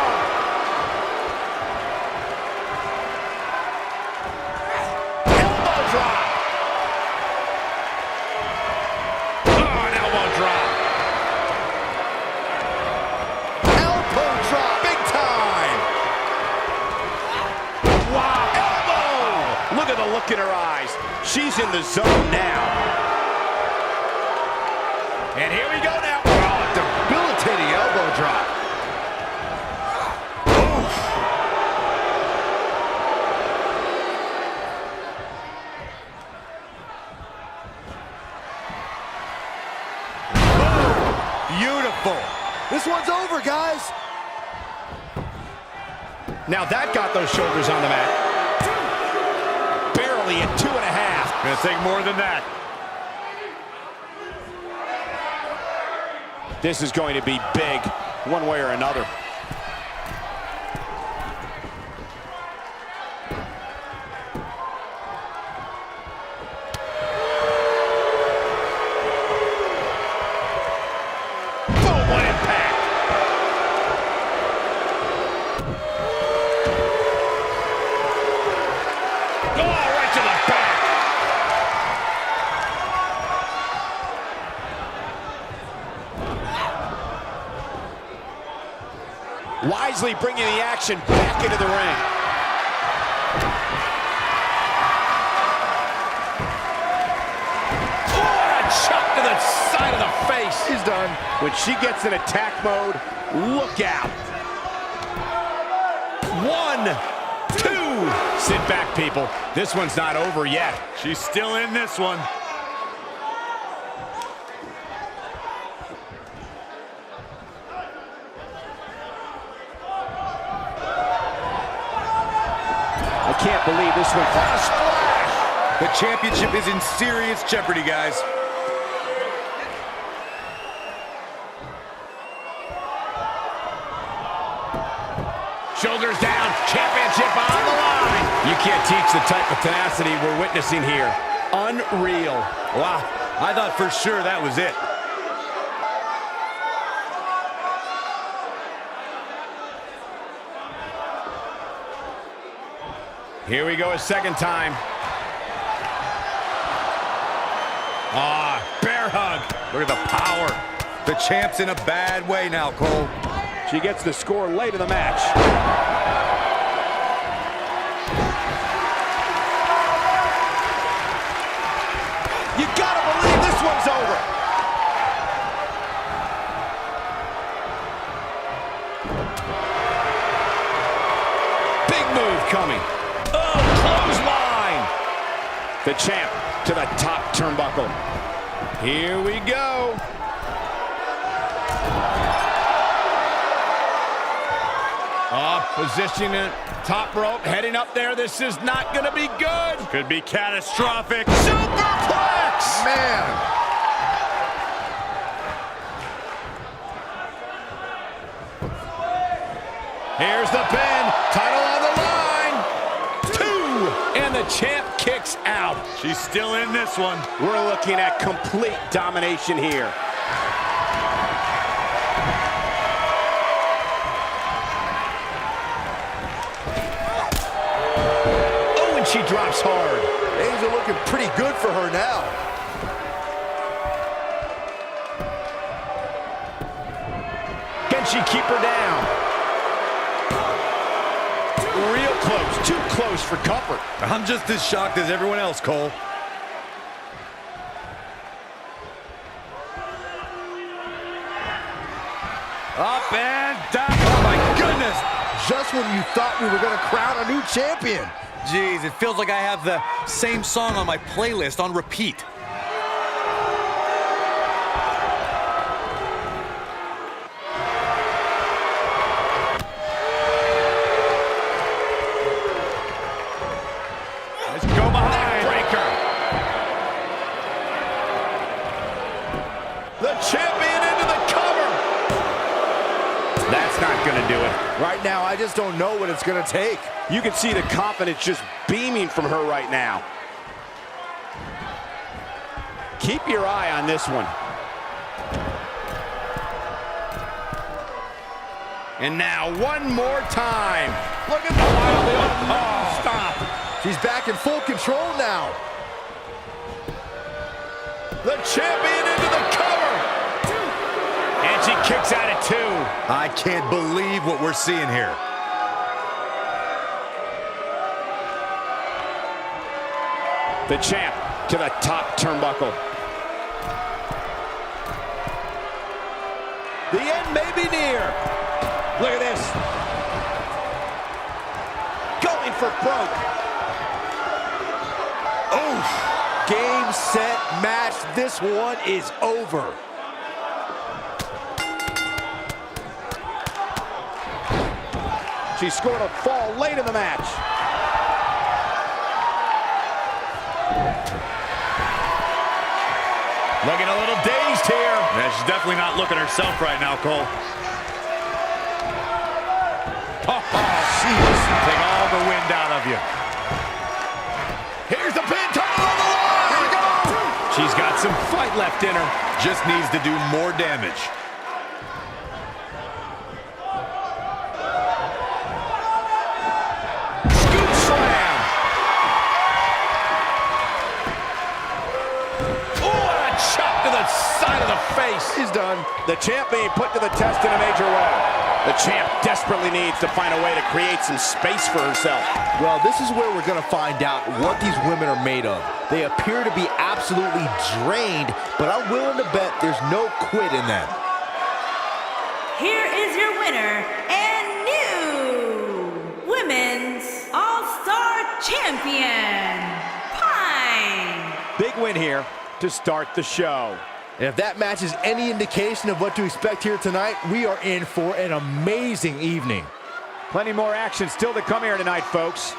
Elbow drop! Oh, an elbow drop! Elbow drop, big time! Wow, elbow! Look at the look in her eyes. She's in the zone now. And here we go now. Oh, a debilitating elbow drop. Oof. Boom. Beautiful. This one's over, guys. Now that got those shoulders on the mat. Barely at 2.5. Gonna take more than that. This is going to be big, one way or another. Boom, what impact! Oh, right to the back! Wisely bringing the action back into the ring. Oh, a chop to the side of the face. He's done. When she gets in attack mode, look out. 1, 2. Sit back, people. This one's not over yet. She's still in this one. I can't believe this one. What a splash! The championship is in serious jeopardy, guys. Shoulders down, championship on the line. You can't teach the type of tenacity we're witnessing here. Unreal. Wow, I thought for sure that was it. Here we go a second time. Ah, bear hug. Look at the power. The champ's in a bad way now, Cole. She gets the score late in the match. You gotta believe this one's over. Big move coming. Oh, clothesline. The champ to the top turnbuckle. Here we go. Positioning top rope, heading up there. This is not going to be good. Could be catastrophic. Superplex! Man. Here's the pin. Title on the line. 2. And the champ kicks out. She's still in this one. We're looking at complete domination here. She drops hard. Things are looking pretty good for her now. Can she keep her down? Real close, too close for comfort. I'm just as shocked as everyone else, Cole. Up and down. Oh, my goodness. Just when you thought we were going to crown a new champion. Jeez, it feels like I have the same song on my playlist on repeat. Let's go behind. Breaker. The champion into the cover. That's not going to do it. Right now, I just don't know what it's going to take. You can see the confidence just beaming from her right now. Keep your eye on this one. And now one more time. Look at the wild stop. She's back in full control now. The champion into the cover. And she kicks out at 2. I can't believe what we're seeing here. The champ to the top turnbuckle. The end may be near. Look at this. Going for broke. Oh, game, set, match. This one is over. She scored a fall late in the match. Looking a little dazed here. Yeah, she's definitely not looking herself right now, Cole. Oh, jeez. Take all the wind out of you. Here's the pin, title on the line. Here we go. She's got some fight left in her. Just needs to do more damage. Scoop slam. Oh, and a chop to the side of the face. He's done. The champ being put to the test in a major way. The champ desperately needs to find a way to create some space for herself. Well, this is where we're going to find out what these women are made of. They appear to be absolutely drained, but I'm willing to bet there's no quit in them. Here is your winner and new Women's All-Star Champion, Pine. Big win here to start the show. And if that match is any indication of what to expect here tonight, we are in for an amazing evening. Plenty more action still to come here tonight, folks.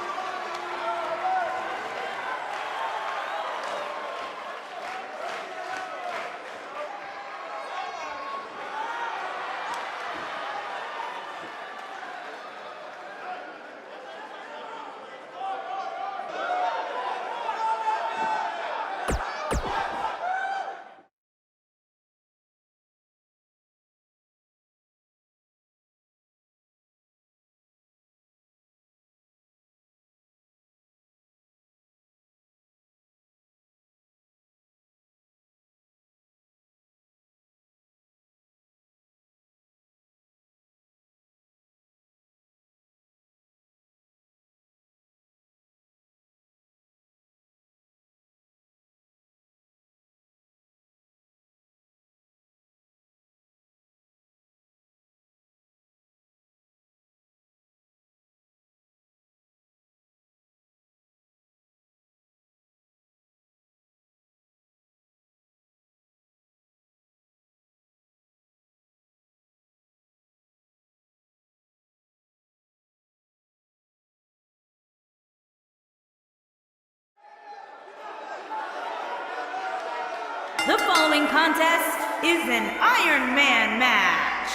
The following contest is an Iron Man match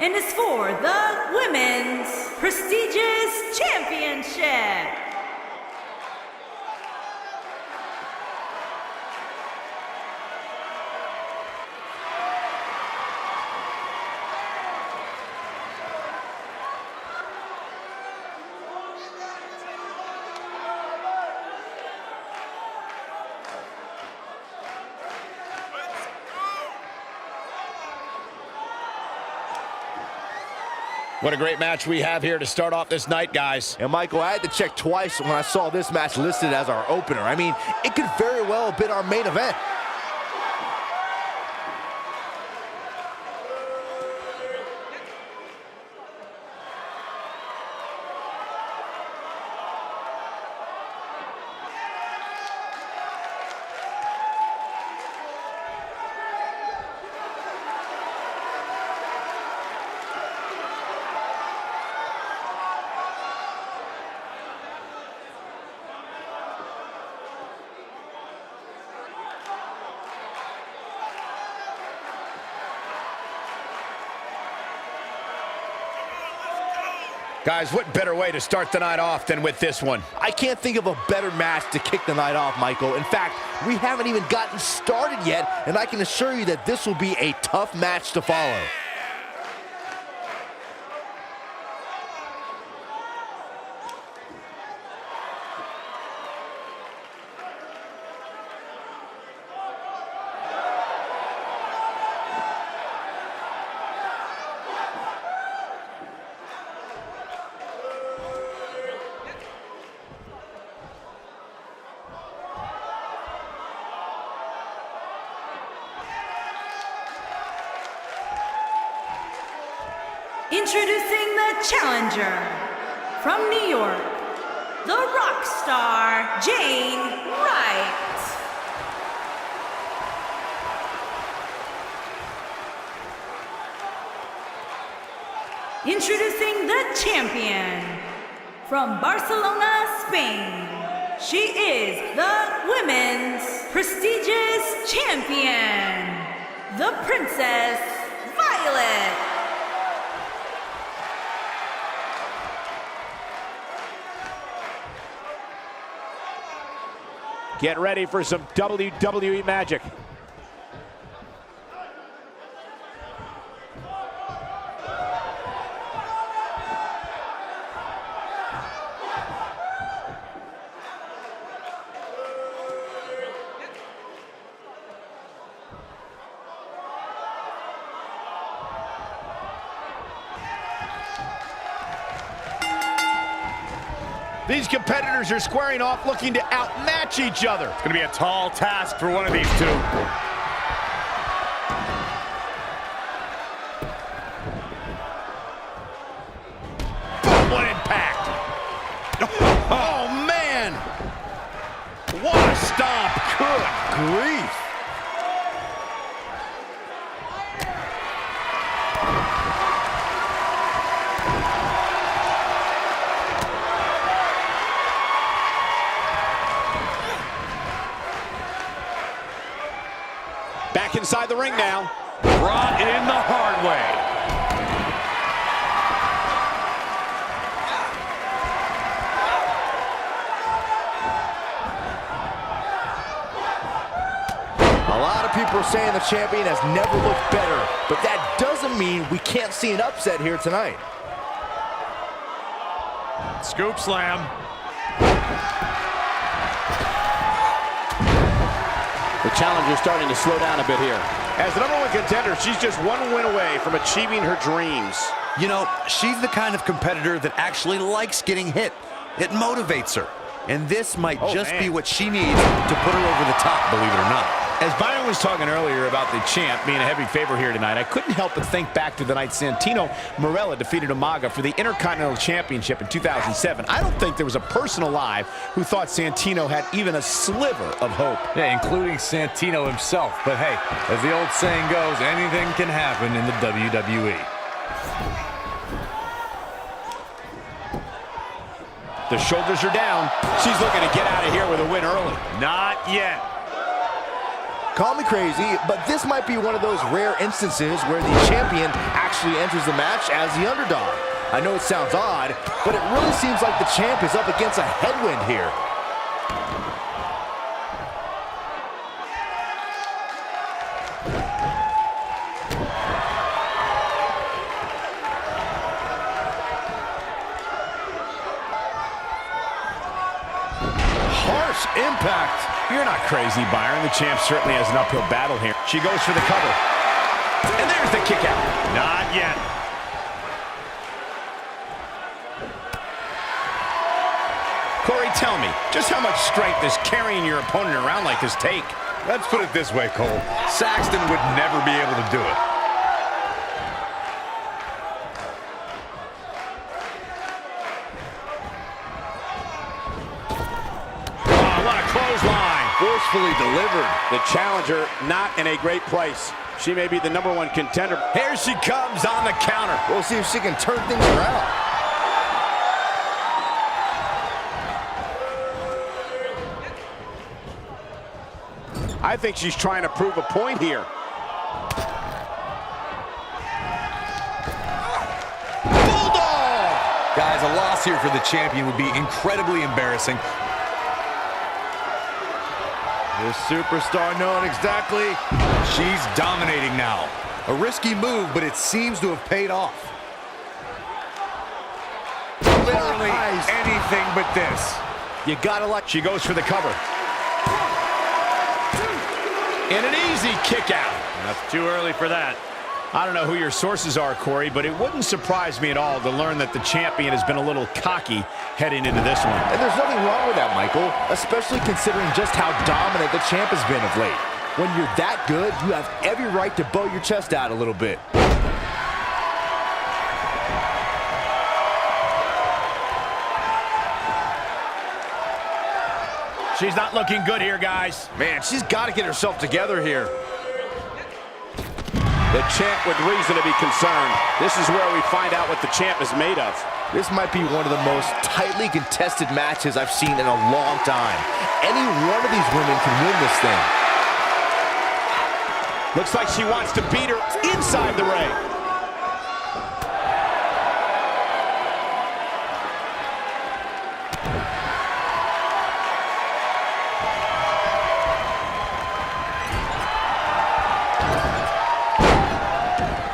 and is for the Women's Prestigious Championship. What a great match we have here to start off this night, guys. And Michael, I had to check twice when I saw this match listed as our opener. I mean, it could very well have been our main event. Guys, what better way to start the night off than with this one? I can't think of a better match to kick the night off, Michael. In fact, we haven't even gotten started yet, and I can assure you that this will be a tough match to follow. Introducing the challenger from New York, the rock star, Jane Wright. Introducing the champion from Barcelona, Spain. She is the women's prestigious champion, the Princess Violet. Get ready for some WWE magic. These competitors are squaring off looking to outmatch each other. It's going to be a tall task for one of these two. Boom, what impact. Oh, man. What a stomp. Good grief. Back inside the ring now. Brought in the hard way. A lot of people are saying the champion has never looked better, but that doesn't mean we can't see an upset here tonight. Scoop slam. The challenger's starting to slow down a bit here. As the #1 contender, she's just one win away from achieving her dreams. You know, she's the kind of competitor that actually likes getting hit. It motivates her. And this might just be what she needs to put her over the top, believe it or not. As Byron was talking earlier about the champ being a heavy favorite here tonight, I couldn't help but think back to the night Santino Marella defeated Umaga for the Intercontinental Championship in 2007. I don't think there was a person alive who thought Santino had even a sliver of hope. Yeah, including Santino himself. But hey, as the old saying goes, anything can happen in the WWE. The shoulders are down. She's looking to get out of here with a win early. Not yet. Call me crazy, but this might be one of those rare instances where the champion actually enters the match as the underdog. I know it sounds odd, but it really seems like the champ is up against a headwind here. Harsh impact. You're not crazy, Byron. The champ certainly has an uphill battle here. She goes for the cover. And there's the kick out. Not yet. Corey, tell me, just how much strength does carrying your opponent around like this take? Let's put it this way, Cole. Saxton would never be able to do it. Forcefully delivered. The challenger not in a great place. She may be the #1 contender. Here she comes on the counter. We'll see if she can turn things around. I think she's trying to prove a point here. Guys, Guys, a loss here for the champion would be incredibly embarrassing. This superstar knowing exactly. She's dominating now. A risky move, but it seems to have paid off. Literally anything but this. You gotta like. She goes for the cover. And an easy kick out. That's too early for that. I don't know who your sources are, Corey, but it wouldn't surprise me at all to learn that the champion has been a little cocky heading into this one. And there's nothing wrong with that, Michael, especially considering just how dominant the champ has been of late. When you're that good, you have every right to bow your chest out a little bit. She's not looking good here, guys. Man, she's got to get herself together here. The champ with reason to be concerned. This is where we find out what the champ is made of. This might be one of the most tightly contested matches I've seen in a long time. Any one of these women can win this thing. Looks like she wants to beat her inside the ring.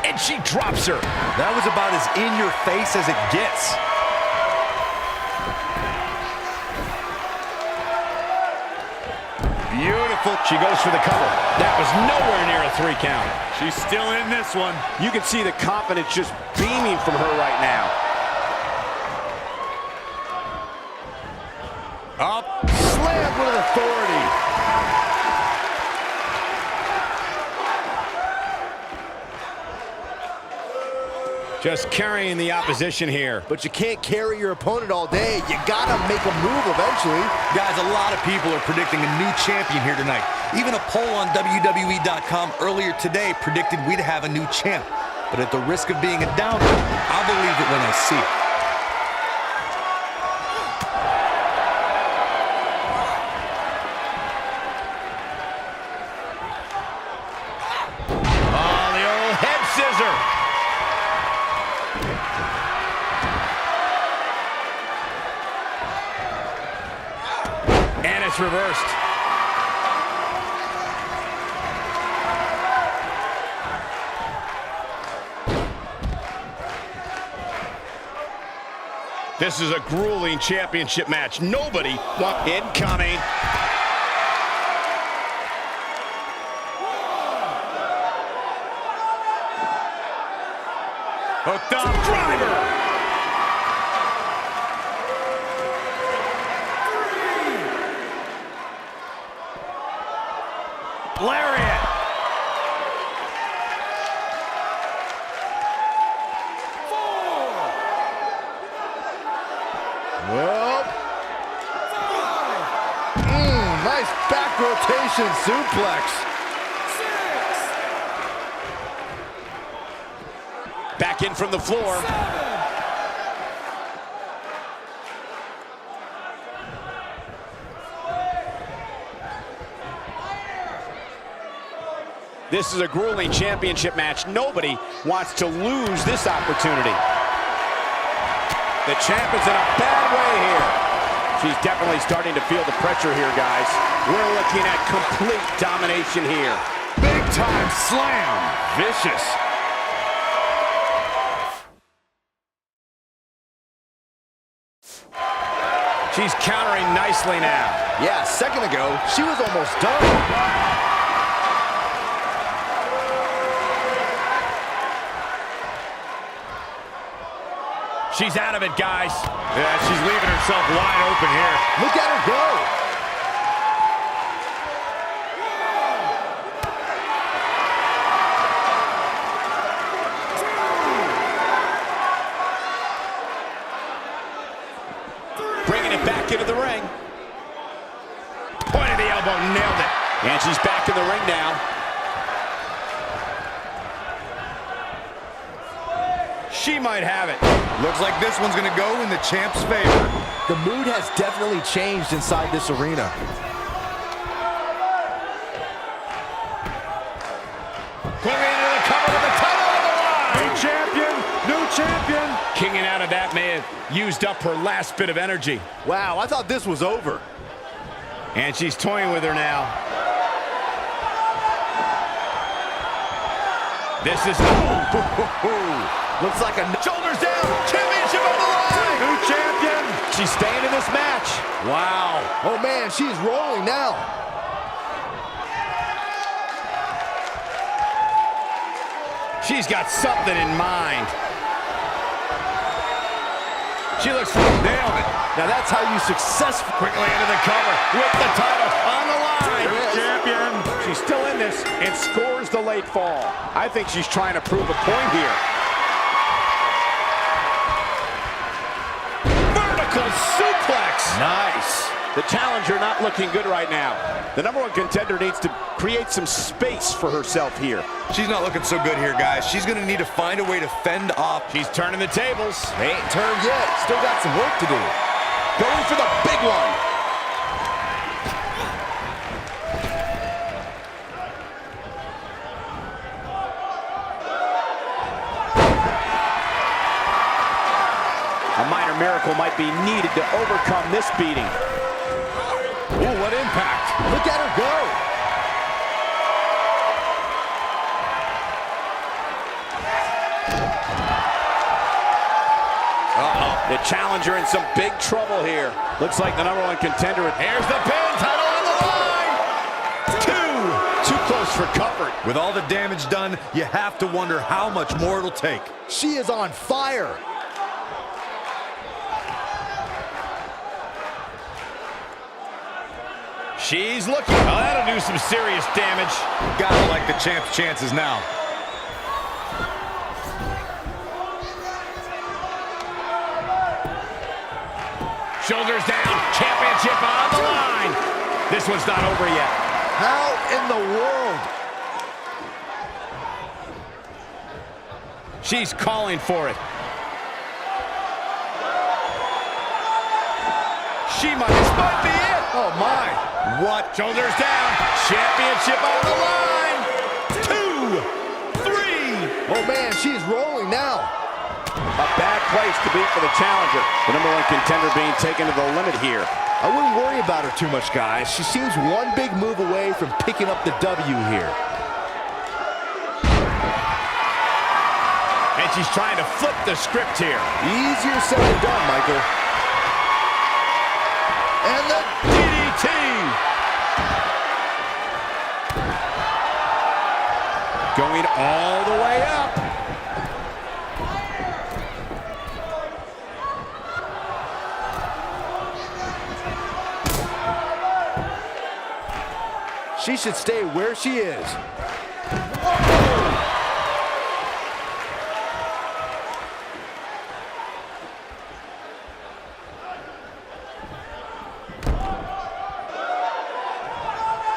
And she drops her. That was about as in your face as it gets. Beautiful. She goes for the cover. That was nowhere near a 3 count. She's still in this one. You can see the confidence just beaming from her right now. Up. Slammed with authority. Just carrying the opposition here. But you can't carry your opponent all day. You gotta make a move eventually. Guys, a lot of people are predicting a new champion here tonight. Even a poll on WWE.com earlier today predicted we'd have a new champ. But at the risk of being a downer, I'll believe it when I see it. Oh, the old head scissor. And it's reversed. This is a grueling championship match. Nobody wants incoming. Hooked up. Driver. Lariat. Well. Nice back rotation suplex. Back in from the floor. This is a grueling championship match. Nobody wants to lose this opportunity. The champ is in a bad way here. She's definitely starting to feel the pressure here, guys. We're looking at complete domination here. Big time slam. Vicious. She's countering nicely now. Yeah, a second ago, she was almost done. She's out of it, guys. Yeah, she's leaving herself wide open here. Look at her go. Bringing it back into the ring. Point of the elbow, nailed it. And she's back in the ring now. She might have it. Looks like this one's gonna go in the champ's favor. The mood has definitely changed inside this arena. Going into the cover with the title on the line. New champion, new champion. Kicking out of that may have used up her last bit of energy. Wow, I thought this was over. And she's toying with her now. This is... Looks like a... Shoulders down! Championship on the line! New champion! She's staying in this match. Wow. Oh, man, she's rolling now. She's got something in mind. She looks for nailed it. Now that's how you successfully... Quickly into the cover with the title on the line. Champion! She's still in this and scores the late fall. I think she's trying to prove a point here. Vertical suplex. Nice. The challenger not looking good right now. The #1 contender needs to create some space for herself here. She's not looking so good here, guys. She's going to need to find a way to fend off. She's turning the tables. They ain't turned yet. Still got some work to do. Going for the big one. A minor miracle might be needed to overcome this beating. Ooh, what impact. Look at her go. The challenger in some big trouble here. Looks like the #1 contender. Here's the pin. Title on the line. Too close for comfort. With all the damage done, you have to wonder how much more it'll take. She is on fire. She's looking. Oh, that'll do some serious damage. Gotta like the champ's chances now. Shoulders down. Championship on the line. This one's not over yet. How in the world? She's calling for it. This might be it. Oh, my. What? Shoulders down. Championship on the line. 2, 3. Oh, man, she's rolling now. A bad place to be for the challenger. The #1 contender being taken to the limit here. I wouldn't worry about her too much, guys. She seems one big move away from picking up the W here. And she's trying to flip the script here. Easier said than done, Michael. And the DDT. Going all the way up. She should stay where she is.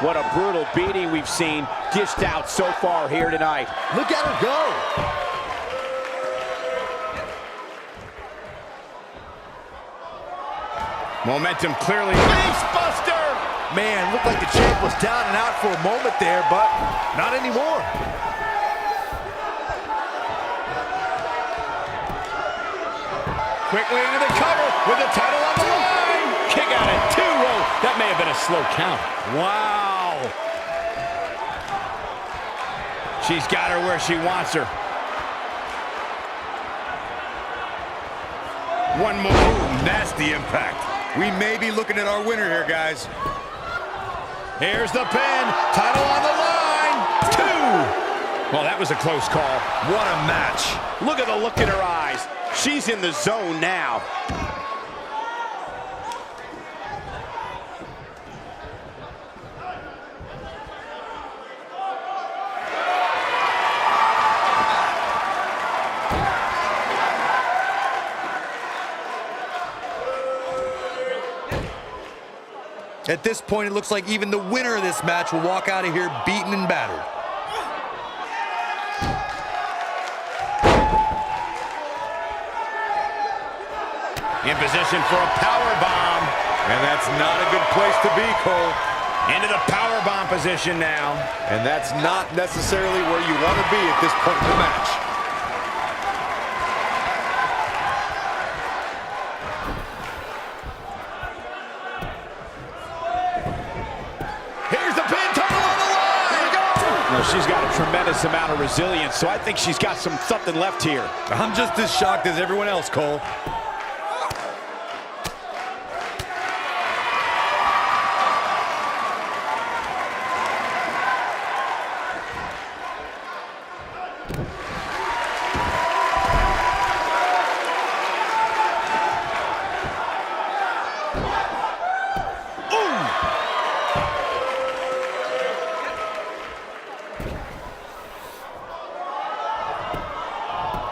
What a brutal beating we've seen dished out so far here tonight. Look at her go. Momentum clearly. Face buster. Man, looked like the champ was down and out for a moment there, but not anymore. Quickly into the cover with the title on the line. Kick out at 2. Whoa, that may have been a slow count. Wow. She's got her where she wants her. One more. Ooh, nasty impact. We may be looking at our winner here, guys. Here's the pin. Title on the line. 2. Well, that was a close call. What a match. Look at the look in her eyes. She's in the zone now. At this point, it looks like even the winner of this match will walk out of here beaten and battered. In position for a power bomb. And that's not a good place to be, Cole. Into the power bomb position now. And that's not necessarily where you want to be at this point in the match. Well, she's got a tremendous amount of resilience, so I think she's got something left here. I'm just as shocked as everyone else, Cole.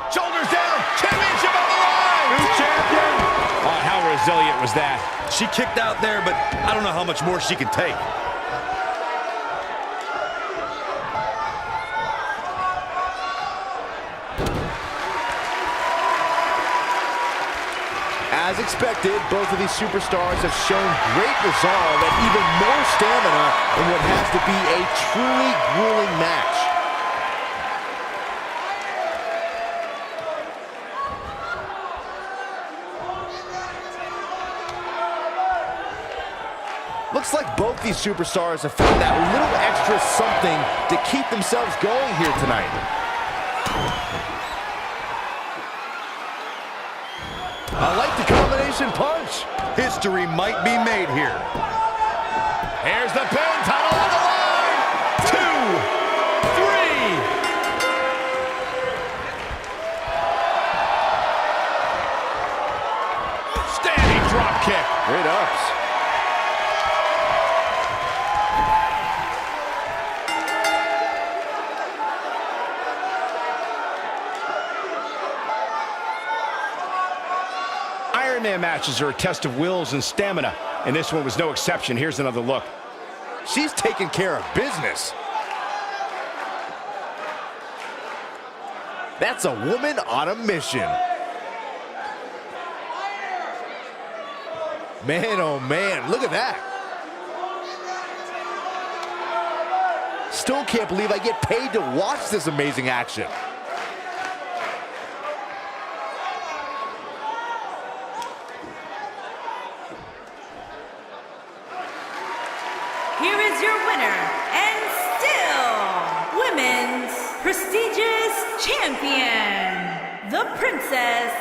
Shoulders down, championship on the line! New champion! Oh, how resilient was that? She kicked out there, but I don't know how much more she can take. As expected, both of these superstars have shown great resolve and even more stamina in what has to be a truly grueling match. Looks like both these superstars have found that little extra something to keep themselves going here tonight. I like the combination punch. History might be made here. Here's the pin, title on the line. 2, 3. Standing drop kick. Great ups. Iron Man matches are a test of wills and stamina, and this one was no exception. Here's another look. She's taking care of business. That's a woman on a mission. Man, oh man, look at that. Still can't believe I get paid to watch this amazing action. Here is your winner, and still women's prestigious champion, the Princess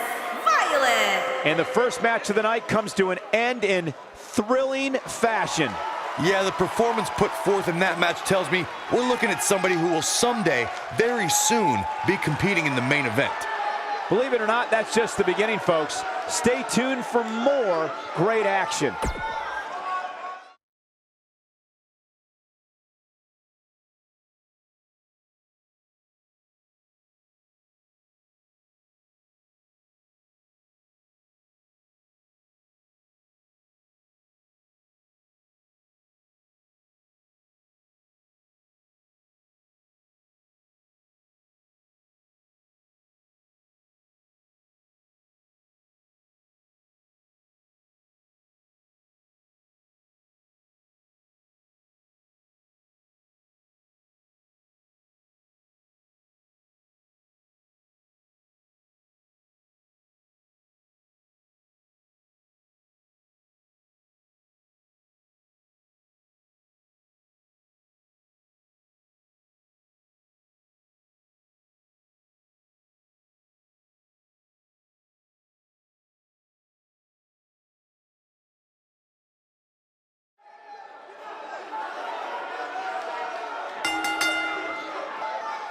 Violet. And the first match of the night comes to an end in thrilling fashion. Yeah, the performance put forth in that match tells me we're looking at somebody who will someday, very soon, be competing in the main event. Believe it or not, that's just the beginning, folks. Stay tuned for more great action.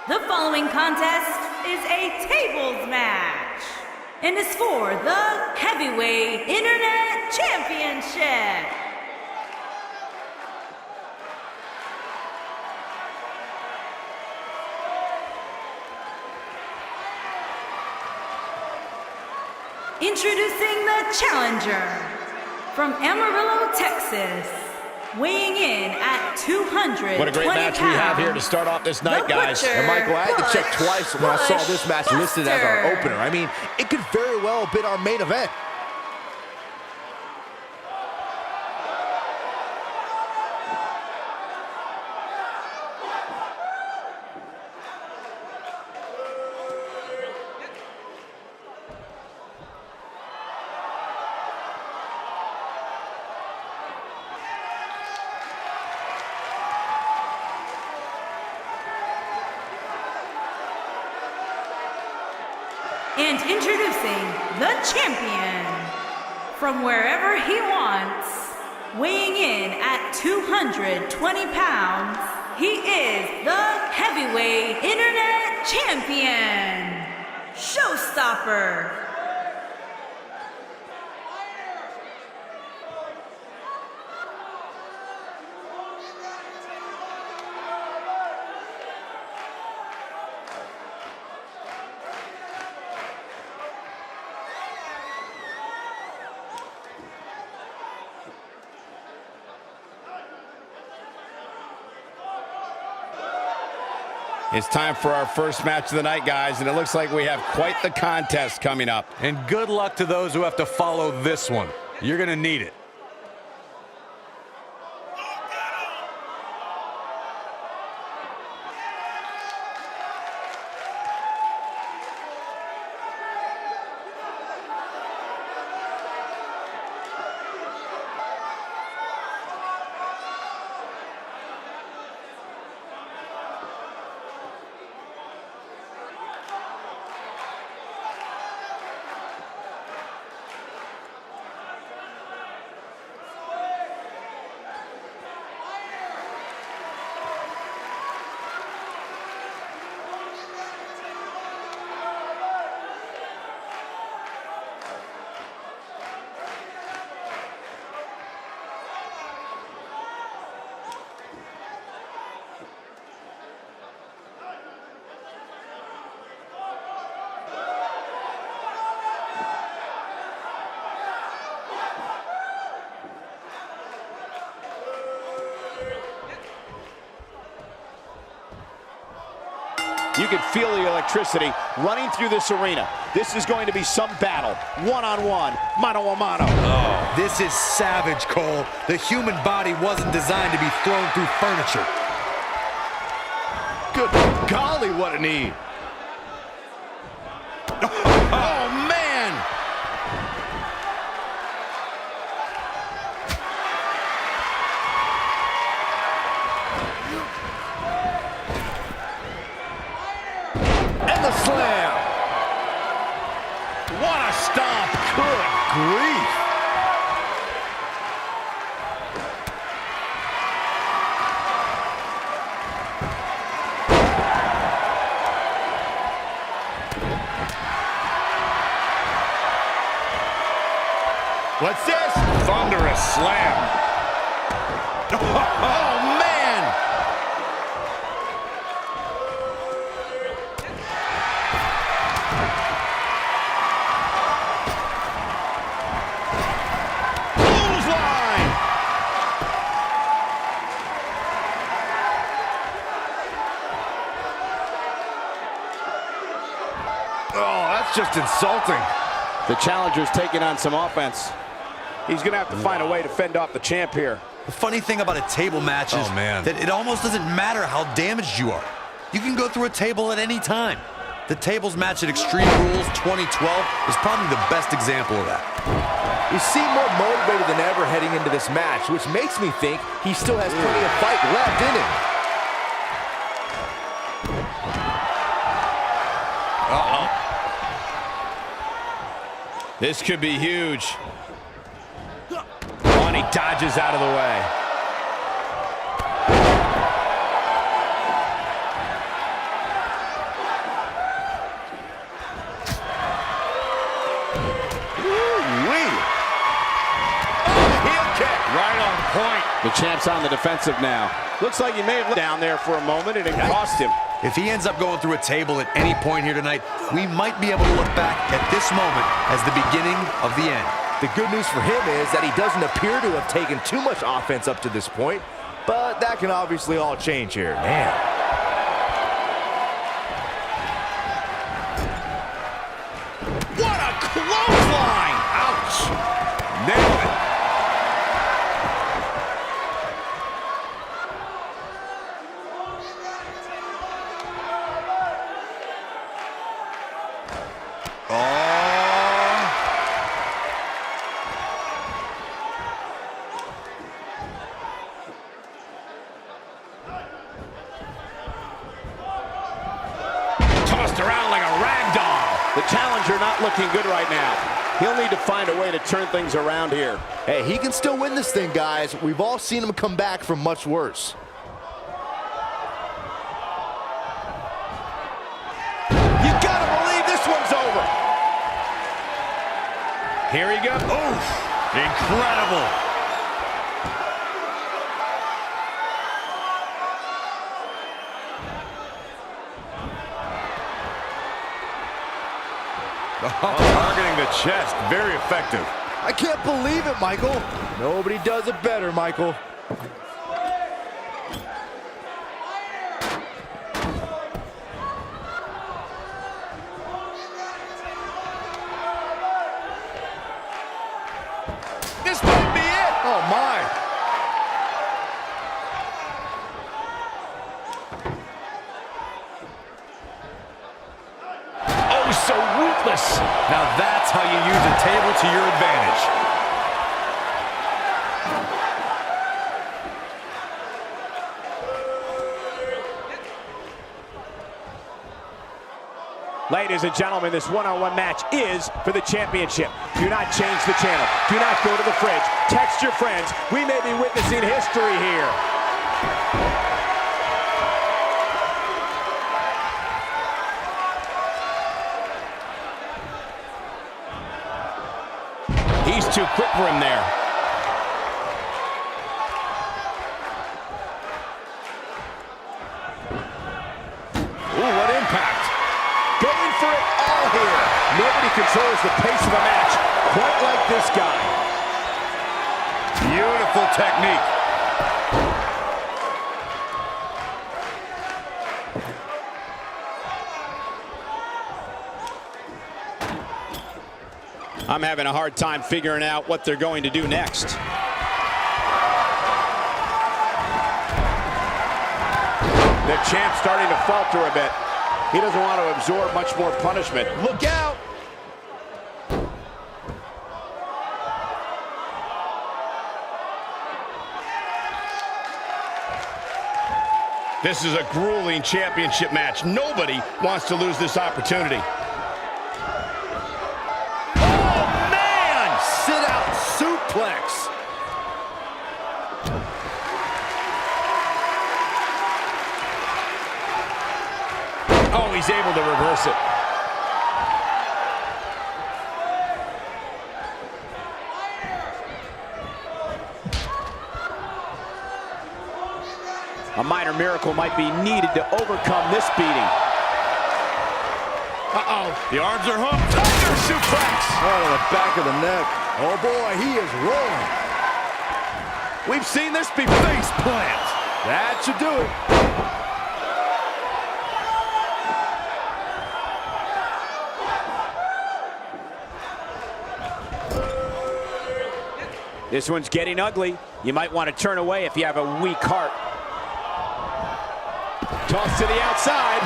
The following contest is a tables match and is for the Heavyweight Internet Championship. Introducing the challenger from Amarillo, Texas, weighing in at 220 pounds. What a great match we have here to start off this night, guys. And Michael, I had to check twice when I saw this match listed as our opener. I mean, it could very well have been our main event. And introducing the champion, from wherever he wants, weighing in at 220 pounds, he is the heavyweight internet champion, Showstopper. It's time for our first match of the night, guys, and it looks like we have quite the contest coming up. And good luck to those who have to follow this one. You're going to need it. You can feel the electricity running through this arena. This is going to be some battle. One-on-one, mano-a-mano. Oh, this is savage, Cole. The human body wasn't designed to be thrown through furniture. Good golly, what a knee. Oh, man! And the slam. What a stomp! Good grief. What's this? Thunderous slam. Oh, man! Clothesline! Oh, that's just insulting. The challenger's taking on some offense. He's going to have to find a way to fend off the champ here. The funny thing about a table match is that it almost doesn't matter how damaged you are. You can go through a table at any time. The tables match at Extreme Rules 2012 is probably the best example of that. He seemed more motivated than ever heading into this match, which makes me think he still has plenty of fight left in him. Uh-oh. This could be huge. Oh, and he dodges out of the way. Right on point. The champ's on the defensive now. Looks like he may have looked down there for a moment and it cost him. If he ends up going through a table at any point here tonight, we might be able to look back at this moment as the beginning of the end. The good news for him is that he doesn't appear to have taken too much offense up to this point, but that can obviously all change here. Man. What a clothesline! Ouch! Nailed it. things are not looking good right now. He'll need to find a way to turn things around here. Hey, he can still win this thing, guys. We've all seen him come back from much worse. You gotta believe this one's over. Here he goes. Oof. Incredible. Targeting the chest, very effective. I can't believe it, Michael. Nobody does it better, Michael. This might be it. Oh, my. Oh, so ruthless. Now that's how you use a table to your advantage. Ladies and gentlemen, this one-on-one match is for the championship. Do not change the channel. Do not go to the fridge. Text your friends. We may be witnessing history here. He's too quick for him there. Ooh, what impact. Going for it all here. Nobody controls the pace of a match quite like this guy. Beautiful technique. I'm having a hard time figuring out what they're going to do next. The champ's starting to falter a bit. He doesn't want to absorb much more punishment. Look out. This is a grueling championship match. Nobody wants to lose this opportunity. Sit-out suplex. Oh, he's able to reverse it. A minor miracle might be needed to overcome this beating. Uh-oh, the arms are hooked. Tiger suplex. Oh, to the back of the neck. Oh, boy, he is rolling. We've seen this be face plant. That should do it. This one's getting ugly. You might want to turn away if you have a weak heart. Toss to the outside.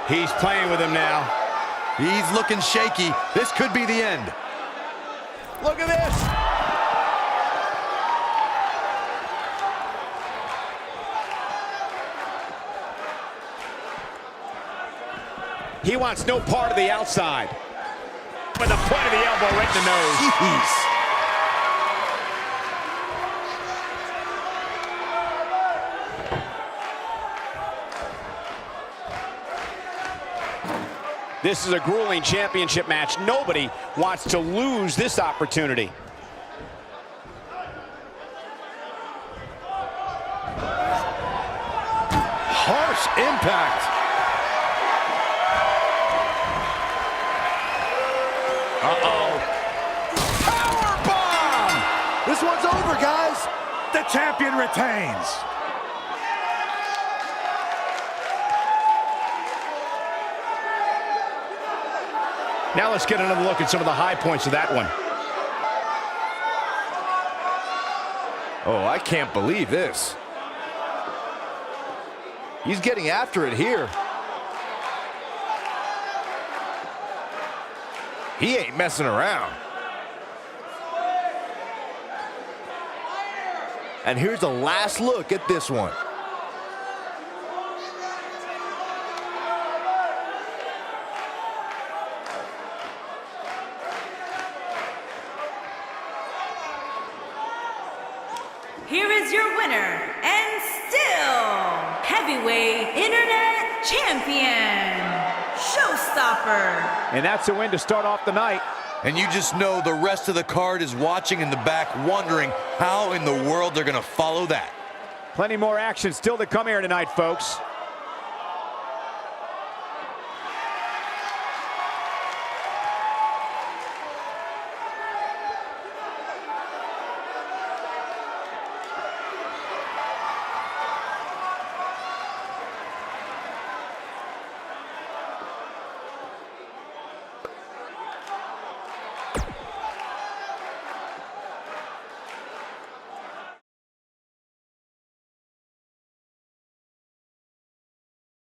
He's playing with him now. He's looking shaky. This could be the end. Look at this. He wants no part of the outside. With the point of the elbow right in the nose. Jeez. This is a grueling championship match. Nobody wants to lose this opportunity. Harsh impact. Uh-oh. Power bomb. This one's over, guys. The champion retains. Now let's get another look at some of the high points of that one. Oh, I can't believe this. He's getting after it here. He ain't messing around. And here's the last look at this one. here is your winner, and still heavyweight internet champion, Showstopper. And that's a win to start off the night. And you just know the rest of the card is watching in the back, wondering how in the world they're going to follow that. Plenty more action still to come here tonight, folks.